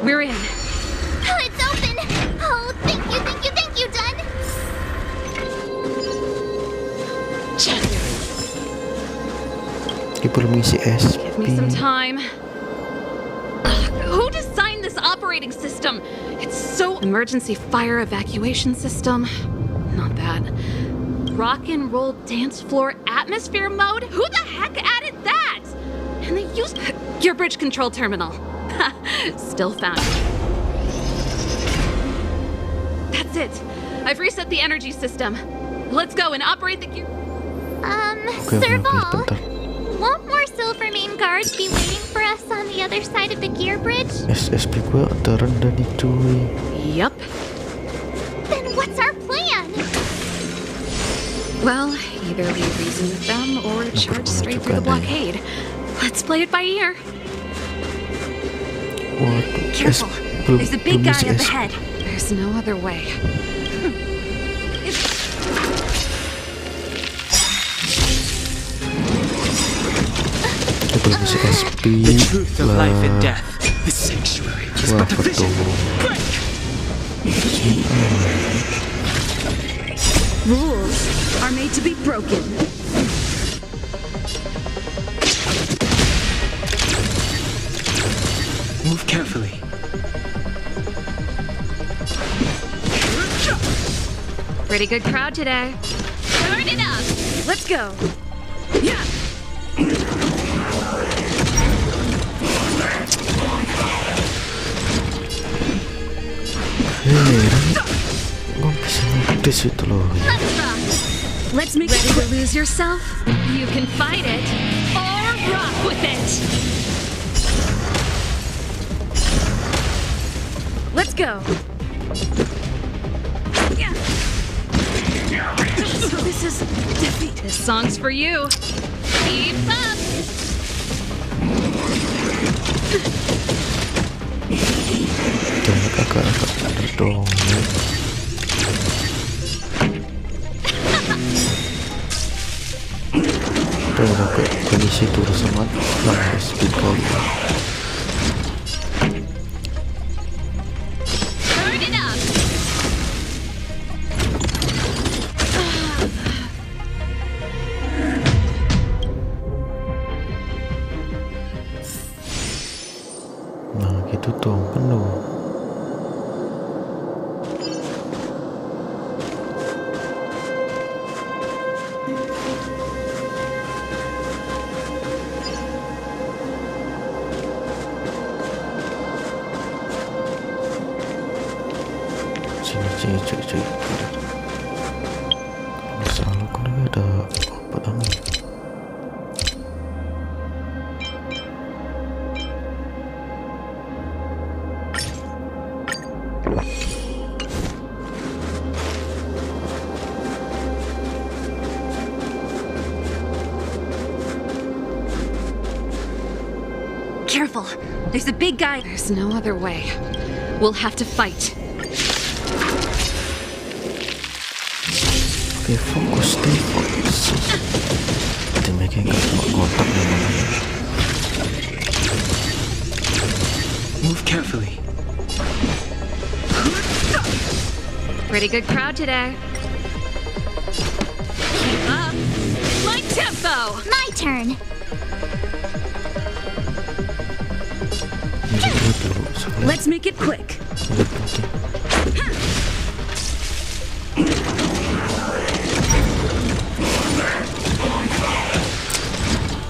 B: We're in.
I: Oh, it's open! Oh, thank you, Dun!
A: Belum ngisi SP.
B: Give me some time. Who designed this operating system? It's so... Emergency fire evacuation system? Not that. Rock and roll dance floor atmosphere mode? Who the heck added that? And they used... Gear bridge control terminal. Still found it. That's it. I've reset the energy system. Let's go and operate the gear...
I: Serval, won't more Silvermane guards be waiting for us on the other side of the gear bridge?
A: SSP gue terendah nih cuy.
B: Yup.
I: Then what's our plan?
B: Well, either we reason with them or charge straight through the blockade. Let's play it by ear.
A: Waduh,
B: Careful. There's a big guy up ahead. There's no other way.
A: Belum ngisi SP.
G: The truth of life and death. The sanctuary is but a vision. Break!
B: Rules are made to be broken.
G: Move carefully.
B: Pretty good crowd today.
H: Turn it up!
B: Let's go.
A: Ngomong itu loh.
B: Let's make it to lose yourself.
H: You can fight it, or rock with it!
B: Let's go. So this is defeat. This song's for you.
H: Keep up!
A: Agak dong. Udah kondisi turun semat lah speed kali.
H: Turn it up!
A: itu tuh penuh. Sini cuy. Kalau salah kan ada apa namanya?
F: Careful. There's a big guy.
B: There's no other way. We'll have to fight.
A: Oke, fokus. Timnya kayak gak cuma kotak namanya.
G: Move carefully.
B: Pretty good crowd today. Keep up. My tempo.
I: My turn.
E: Let's make it quick.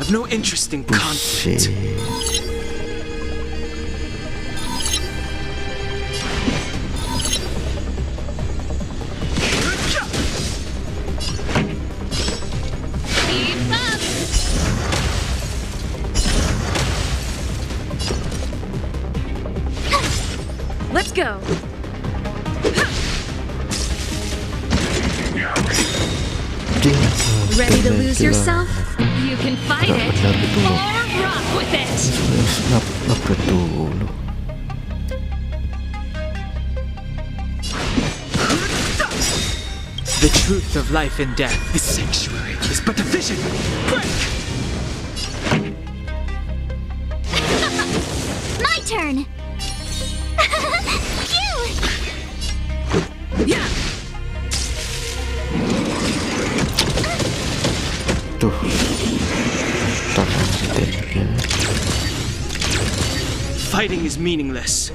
G: I've no interest in conflict.
B: Keep up.
E: Let's go. Ready to lose yourself?
B: You can fight it or rock with it.
A: Upgrade dulu.
G: The truth of life and death. This sanctuary is but a vision. Break!
I: My turn. Cute.
E: Yeah.
A: Tuh. Tangan tembaknya.
G: Fighting is meaningless.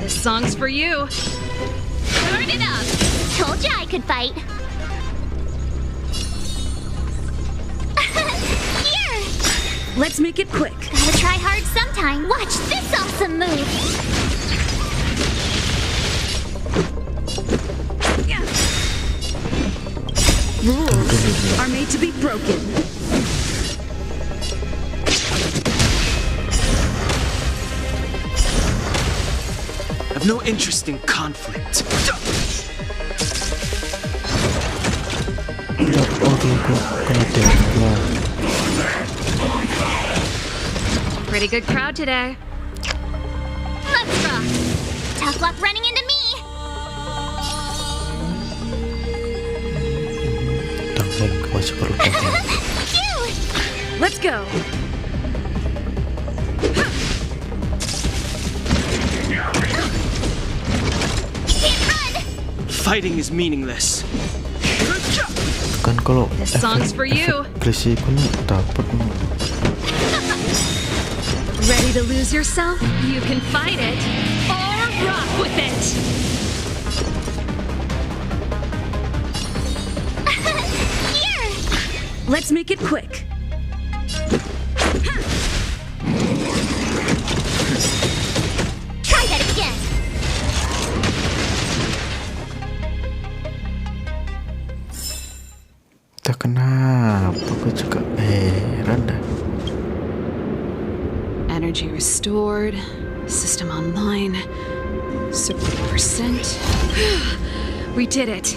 B: This song's for you. Turn it up.
I: Told you I could fight. Here.
E: Let's make it quick.
I: Gotta try hard sometime. Watch this awesome move.
E: Rules are made to be broken.
G: I've no interest in conflict.
B: Pretty good crowd today.
I: Let's rock. Tough luck running into me.
A: Masih perlu tangan.
I: Cute.
E: Let's go.
G: Fighting is meaningless.
A: Kan kalau
B: This song's for you.
A: Risikonya dapat.
E: Ready to lose yourself?
B: You can fight it or rock with it.
I: Here.
E: Let's make it quick.
I: Try that again.
A: Tak kenapa gue juga heran dah.
B: Energy restored. System online. 70%. We did it.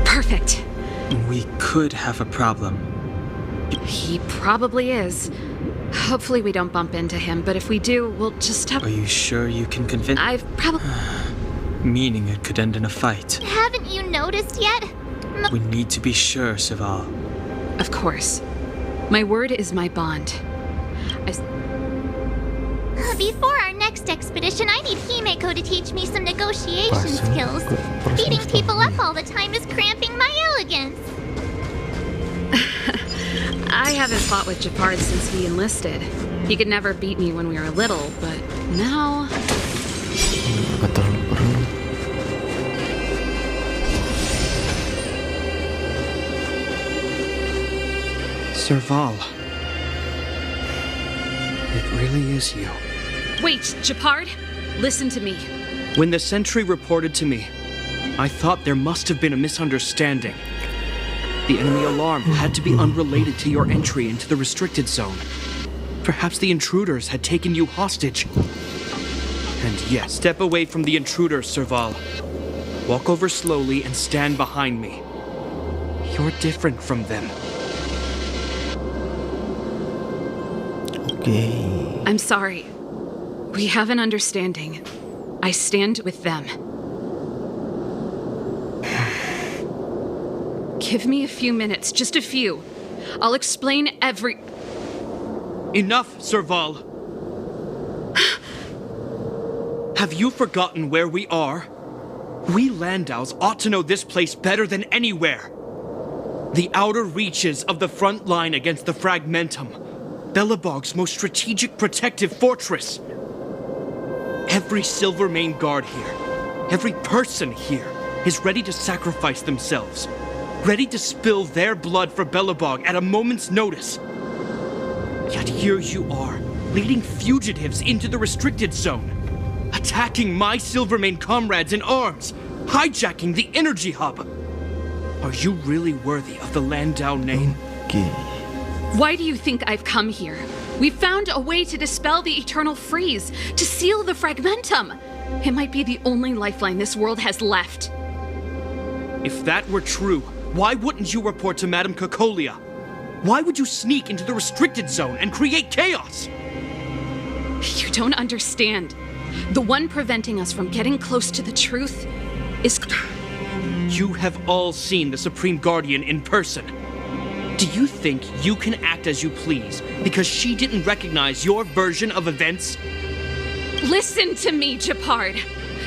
B: Perfect.
G: We could have a problem.
B: He probably is. Hopefully we don't bump into him, but if we do, we'll just have...
G: Are you sure you can convince?
B: I've probably...
G: Meaning it could end in a fight.
I: Haven't you noticed yet?
G: We need to be sure, Saval.
B: Of course. My word is my bond.
I: Before our next expedition, I need Himeko to teach me some negotiation skills. Beating people up all the time is cramping my elegance.
B: I haven't fought with Japard since he enlisted. He could never beat me when we were little, but now...
A: Nggak terlalu perlu.
J: Serval. It really is you.
B: Wait, Japard, listen to me.
J: When the sentry reported to me, I thought there must have been a misunderstanding. The enemy alarm had to be unrelated to your entry into the restricted zone. Perhaps the intruders had taken you hostage. And yes, step away from the intruders, Serval. Walk over slowly and stand behind me. You're different from them.
A: Okay.
B: I'm sorry. We have an understanding. I stand with them. Give me a few minutes, just a few. I'll explain every...
J: Enough, Serval. Have you forgotten where we are? We Landaus ought to know this place better than anywhere. The outer reaches of the front line against the Fragmentum. Belobog's most strategic protective fortress. Every Silvermane guard here, every person here, is ready to sacrifice themselves. Ready to spill their blood for Belobog at a moment's notice. Yet here you are, leading fugitives into the restricted zone. Attacking my Silvermane comrades in arms. Hijacking the energy hub. Are you really worthy of the Landau name?
A: Okay.
B: Why do you think I've come here? We found a way to dispel the eternal freeze, to seal the Fragmentum. It might be the only lifeline this world has left.
J: If that were true, why wouldn't you report to Madame Cocolia? Why would you sneak into the restricted zone and create chaos?
B: You don't understand. The one preventing us from getting close to the truth is...
J: You have all seen the Supreme Guardian in person. Do you think you can act as you please because she didn't recognize your version of events?
B: Listen to me, Japard.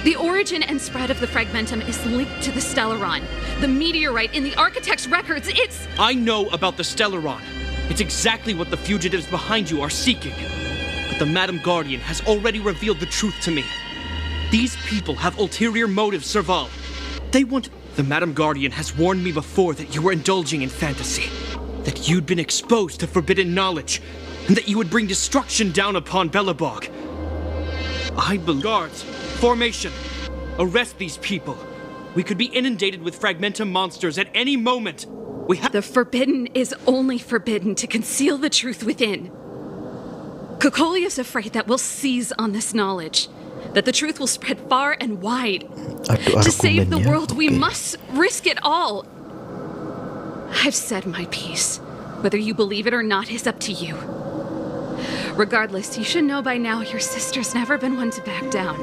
B: The origin and spread of the Fragmentum is linked to the Stellaron. The meteorite in the Architect's records, it's...
J: I know about the Stellaron. It's exactly what the fugitives behind you are seeking. But the Madam Guardian has already revealed the truth to me. These people have ulterior motives, Serval. They want... The Madam Guardian has warned me before that you were indulging in fantasy. That you'd been exposed to forbidden knowledge. And that you would bring destruction down upon Belobog. I believe... Guards, formation. Arrest these people. We could be inundated with Fragmentum monsters at any moment.
B: The forbidden is only forbidden to conceal the truth within. Cocolia's afraid that we'll seize on this knowledge. That the truth will spread far and wide. To save the world, we must risk it all. I've said my piece. Whether you believe it or not is up to you. Regardless, you should know by now your sister's never been one to back down.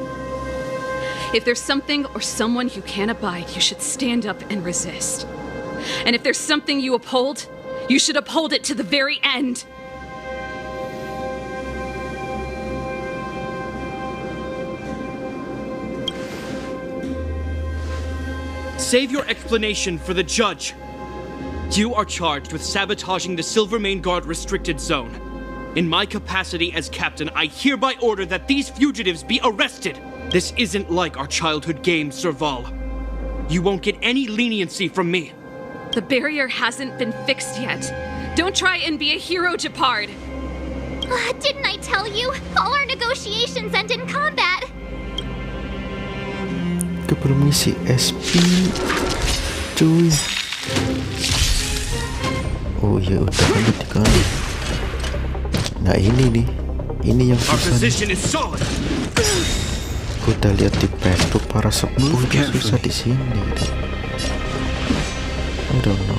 B: If there's something or someone you can't abide, you should stand up and resist. And if there's something you uphold, you should uphold it to the very end.
J: Save your explanation for the judge. You are charged with sabotaging the Silvermane Guard restricted zone. In my capacity as captain, I hereby order that these fugitives be arrested. This isn't like our childhood games, Serval. You won't get any leniency from me.
B: The barrier hasn't been fixed yet. Don't try and be a hero, Japard.
I: Didn't I tell you? All our negotiations end in combat.
A: Belum ngisi SP, cuy. Oh iya, udah lanjut kali. Nah ini yang susah nih. Udah lihat di pet para sepuh itu susah di sini. I don't know.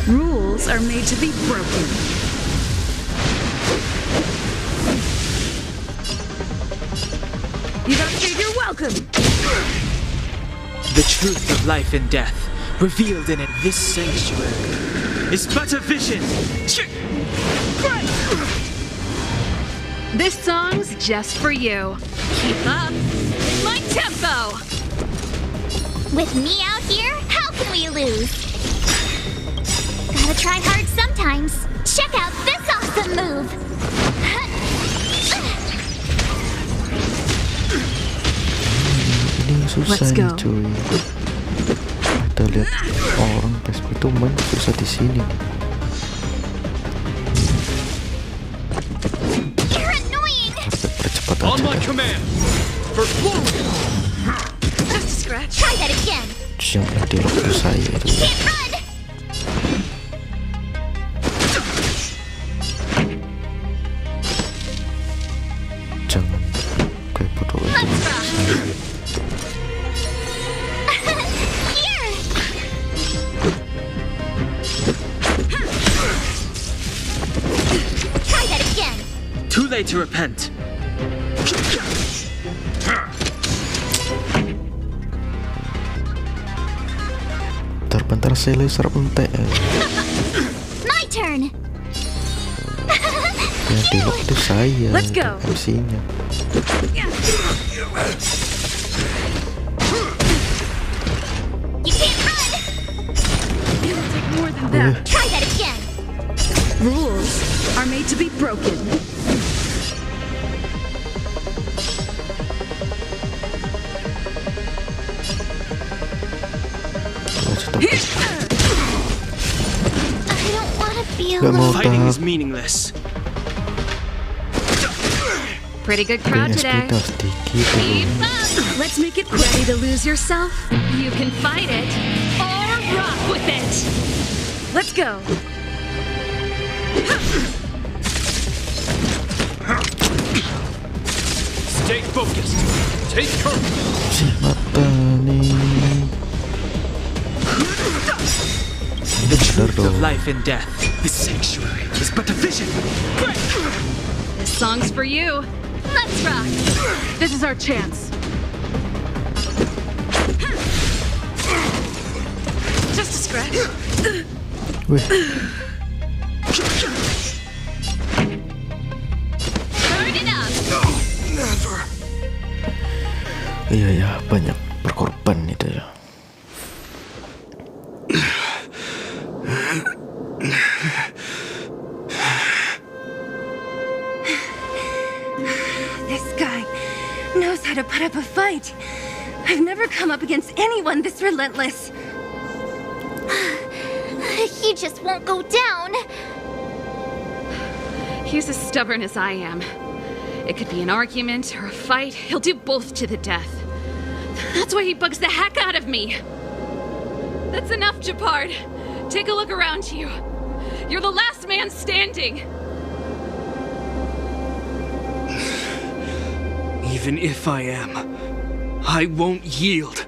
N: Rules are made to be broken. You don't think you're welcome.
G: The truth of life and death, revealed in this sanctuary, is but a vision.
B: This song's just for you. Keep up my tempo.
I: With me out here, how can we lose? Gotta try hard sometimes. Check out this awesome move!
A: Ini susah nih cuy. Kita lihat orang PSP itu main susah di sini.
I: You're annoying!
A: Percepat
K: On
A: aja.
K: my command! For glory!
I: Just a scratch. Try that again.
A: Terus yang anti-lock itu saya itu.
I: Can't run!
A: Jangan kayak bodoh itu.
I: Here! Try that again.
G: Too late to repent.
A: Bentar saya laser entek.
I: My turn.
A: Yang di-lock itu saya.
N: Let's go.
A: MC-nya.
I: You can't run.
N: It'll take more than that.
I: Try that again.
N: Rules are made to be broken.
I: I don't want to feel
A: Gak mau
G: Fighting
A: tahap.
G: is meaningless.
B: Pretty good crowd
A: PSP
B: today.
A: kita sedikit.
B: Keep up!
N: Let's make it ready to lose yourself.
B: You can fight it or rock with it.
N: Let's go.
K: Stay focused. Take courage.
A: Mata nih.
G: The
A: Bener
G: truth of
A: dong.
G: life and death. The sanctuary is but a vision.
B: This song's for you.
I: Let's rock.
N: This is our chance. Just a scratch.
A: Wih,
I: Turn it up.
A: iya ya banyak berkorban itu ya.
F: This guy knows how to put up a fight. I've never come up against anyone this relentless.
I: He just won't go down.
B: He's as stubborn as I am. It could be an argument or a fight. He'll do both to the death. That's why he bugs the heck out of me. That's enough, Japard. Take a look around you. You're the last man standing.
J: Even if I am, I won't yield.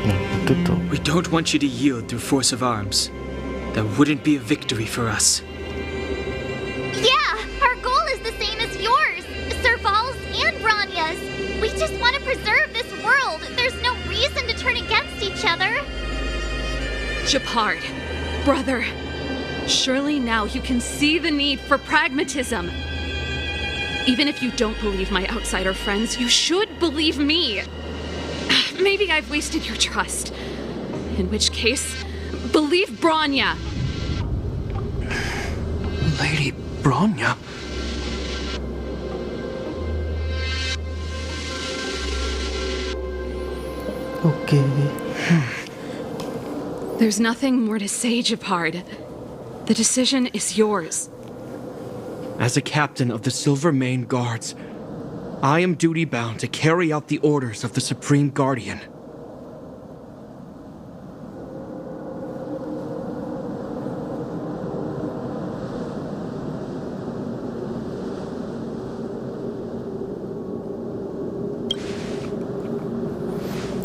A: Nah, itu tuh.
G: We don't want you to yield through force of arms. That wouldn't be a victory for us.
I: Yeah, our goal is the same as yours, Serval's and Branya's. We just want to preserve this world. There's no reason to turn against each other.
B: Japard, brother, surely now you can see the need for pragmatism. Even if you don't believe my outsider friends, you should believe me. Maybe I've wasted your trust. In which case, believe Branya.
J: Lady Bronya?
A: Oke.
B: There's nothing more to say, Japard. The decision is yours.
J: As a captain of the Silver Mane Guards, I am duty-bound to carry out the orders of the Supreme Guardian.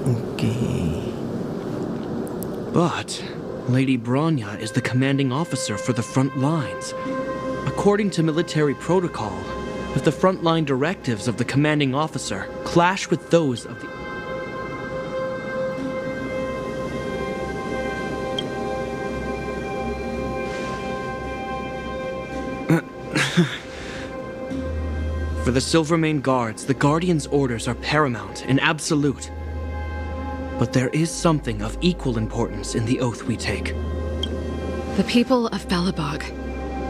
A: Oke.
J: But Lady Bronya is the commanding officer for the front lines. According to military protocol, if the frontline directives of the commanding officer clash with those of the... For the Silvermane Guards, the Guardian's orders are paramount and absolute. But there is something of equal importance in the oath we take.
B: The people of Belobog.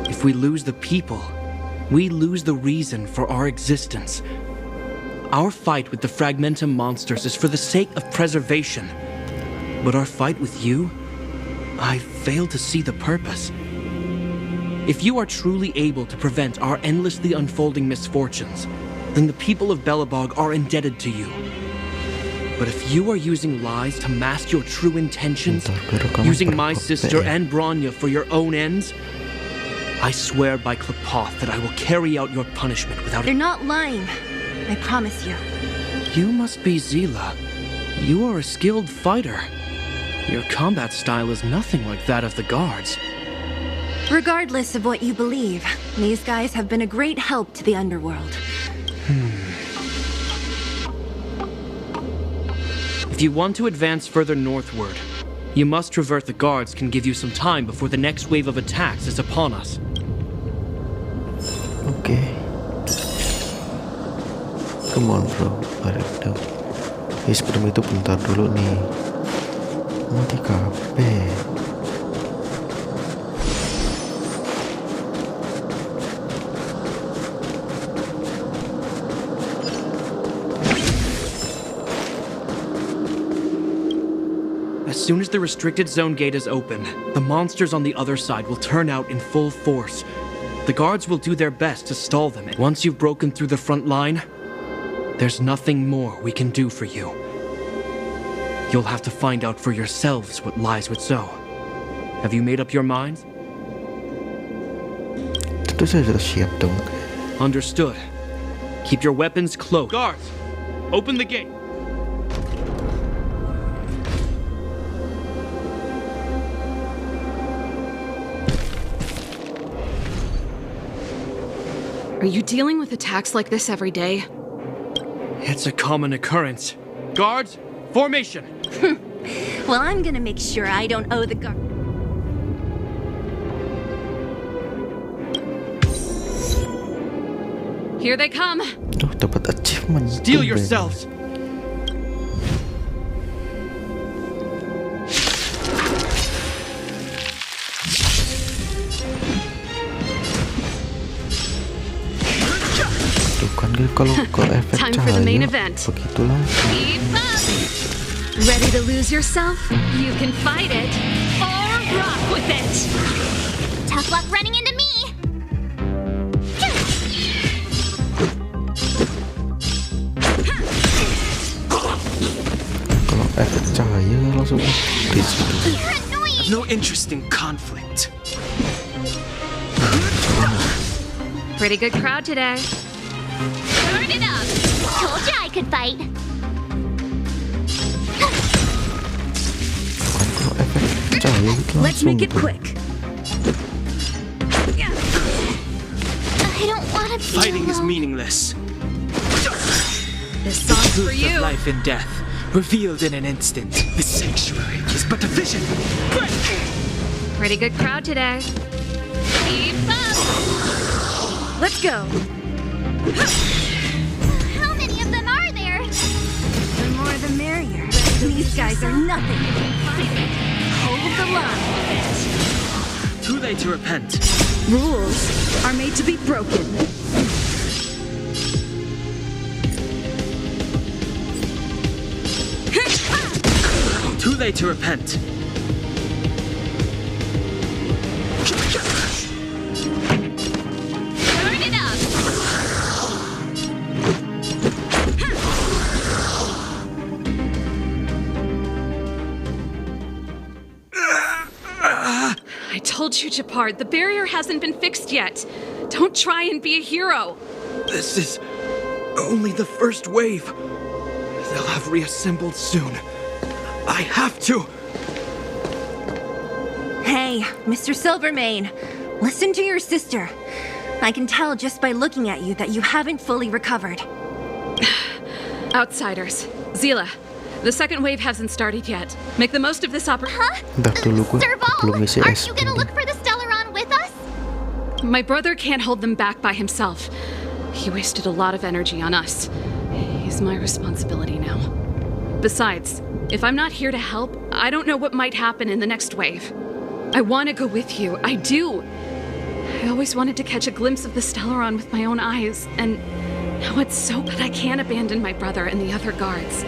J: If we lose the people, we lose the reason for our existence. Our fight with the Fragmentum monsters is for the sake of preservation. But our fight with you, I fail to see the purpose. If you are truly able to prevent our endlessly unfolding misfortunes, then the people of Belobog are indebted to you. But if you are using lies to mask your true intentions, using my sister and Bronya for your own ends, I swear by Klapoth that I will carry out your punishment without—
F: They're not lying. I promise you.
J: You must be Zila. You are a skilled fighter. Your combat style is nothing like that of the guards.
F: Regardless of what you believe, these guys have been a great help to the underworld.
J: If you want to advance further northward, you must traverse the guards can give you some time before the next wave of attacks is upon us.
A: Okay. Come on bro, ayo. Sebelum itu bentar dulu nih. Mati kabeh.
J: As soon as the restricted zone gate is open, the monsters on the other side will turn out in full force. The guards will do their best to stall them. Once you've broken through the front line, there's nothing more we can do for you. You'll have to find out for yourselves what lies with Zo. Have you made up your minds?
A: Tentu saya sudah siap dong.
J: Understood. Keep your weapons close. Guards, open the gate.
B: Are you dealing with attacks like this every day?
J: It's a common occurrence. Guards, formation!
F: Well, I'm gonna make sure I don't owe the guard.
B: Here they come.
A: Tuh, dapat achievement.
J: Steel yourselves!
A: Kalau efek
B: Time for the main
A: cahaya
B: event.
A: begitulah.
B: Keep up. Ready to lose yourself? You can fight it or rock with it.
I: Tough luck running into me!
A: Kalau efek cahaya langsung
I: You're annoying!
G: No interest in conflict.
B: Pretty good crowd today.
I: Turn it up! Told you I could fight.
A: Kalau efek cahaya itu
N: Let's
A: langsung
N: make it
A: tuh.
N: quick.
I: I don't want to be
G: Fighting is
I: alone.
G: meaningless.
B: This song's for
G: Truth
B: you.
G: of life and death, revealed in an instant. The sanctuary is but a vision.
B: Pretty good crowd today.
I: Keep up!
N: Let's go.
I: How many of them are there?
F: The more the merrier. These guys are nothing. Hold the line.
G: Too late to repent.
N: Rules are made to be broken.
G: Too late to repent.
I: Turn it up!
B: I told you, Japard, the barrier hasn't been fixed yet. Don't try and be a hero.
G: This is only the first wave. They'll have reassembled soon. I have to.
F: Hey, Mr. Silvermane, listen to your sister. I can tell just by looking at you that you haven't fully recovered.
B: Outsiders. Zila, the second wave hasn't started yet. Make the most of this opportunity.
A: Bentar dulu gua belum isi
I: Serval, aren't
A: es.
I: you gonna look for the Stellaron with us?
B: My brother can't hold them back by himself. He wasted a lot of energy on us. He's my responsibility now. Besides, if I'm not here to help, I don't know what might happen in the next wave. I want to go with you. I do. I always wanted to catch a glimpse of the Stellaron with my own eyes, and now it's so bad I can't abandon my brother and the other guards.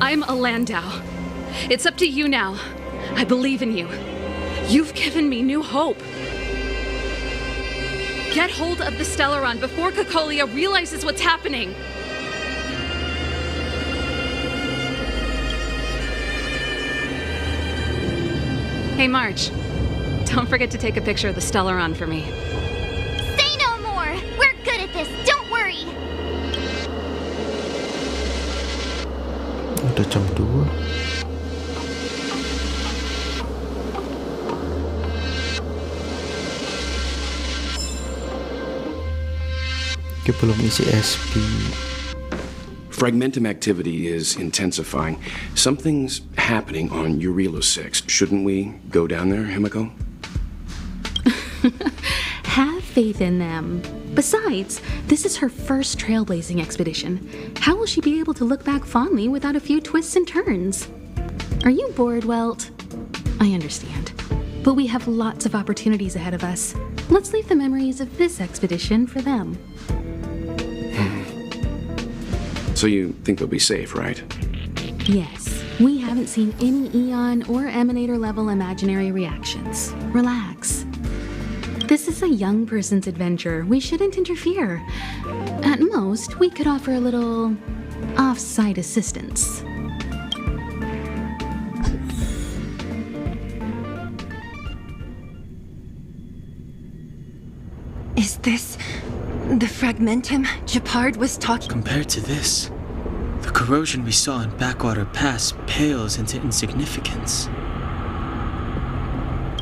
B: I'm a Landau. It's up to you now. I believe in you. You've given me new hope. Get hold of the Stellaron before Cocolia realizes what's happening. Hey, March. Don't forget to take a picture of the Stellaron for me.
I: Say no more! We're good at this, don't worry!
A: Udah jam 2. Oke, belum isi SP.
M: Fragmentum activity is intensifying. Something's happening on Urilo 6. Shouldn't we go down there, Himiko?
O: Have faith in them. Besides, this is her first trailblazing expedition. How will she be able to look back fondly without a few twists and turns? Are you bored, Welt? I understand. But we have lots of opportunities ahead of us. Let's leave the memories of this expedition for them.
M: So you think they'll be safe, right?
O: Yes. We haven't seen any Eon or Emanator level imaginary reactions. Relax. This is a young person's adventure. We shouldn't interfere. At most, we could offer a little off-site assistance.
F: Is this the Fragmentum Gepard was talking?
G: Compared to this, the corrosion we saw in Backwater Pass pales into insignificance.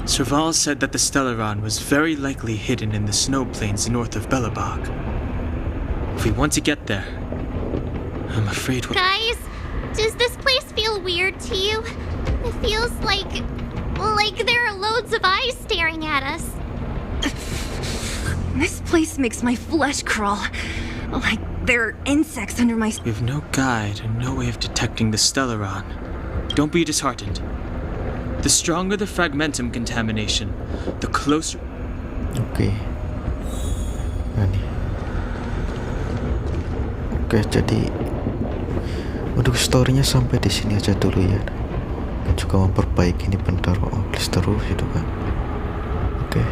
G: Serval said that the Stellaron was very likely hidden in the snow plains north of Belobog. If we want to get there, I'm afraid we'll...
I: Guys, does this place feel weird to you? It feels like there are loads of eyes staring at us.
F: This place makes my flesh crawl. Like there are insects under my...
G: We have no guide and no way of detecting the Stellaron. Don't be disheartened. The stronger the fragmentum contamination, the closer...
A: Oke. Nah nih. Oke, jadi untuk story-nya sampai di sini aja dulu ya. Dan juga memperbaiki ini bentar, oh please terus gitu kan. Oke.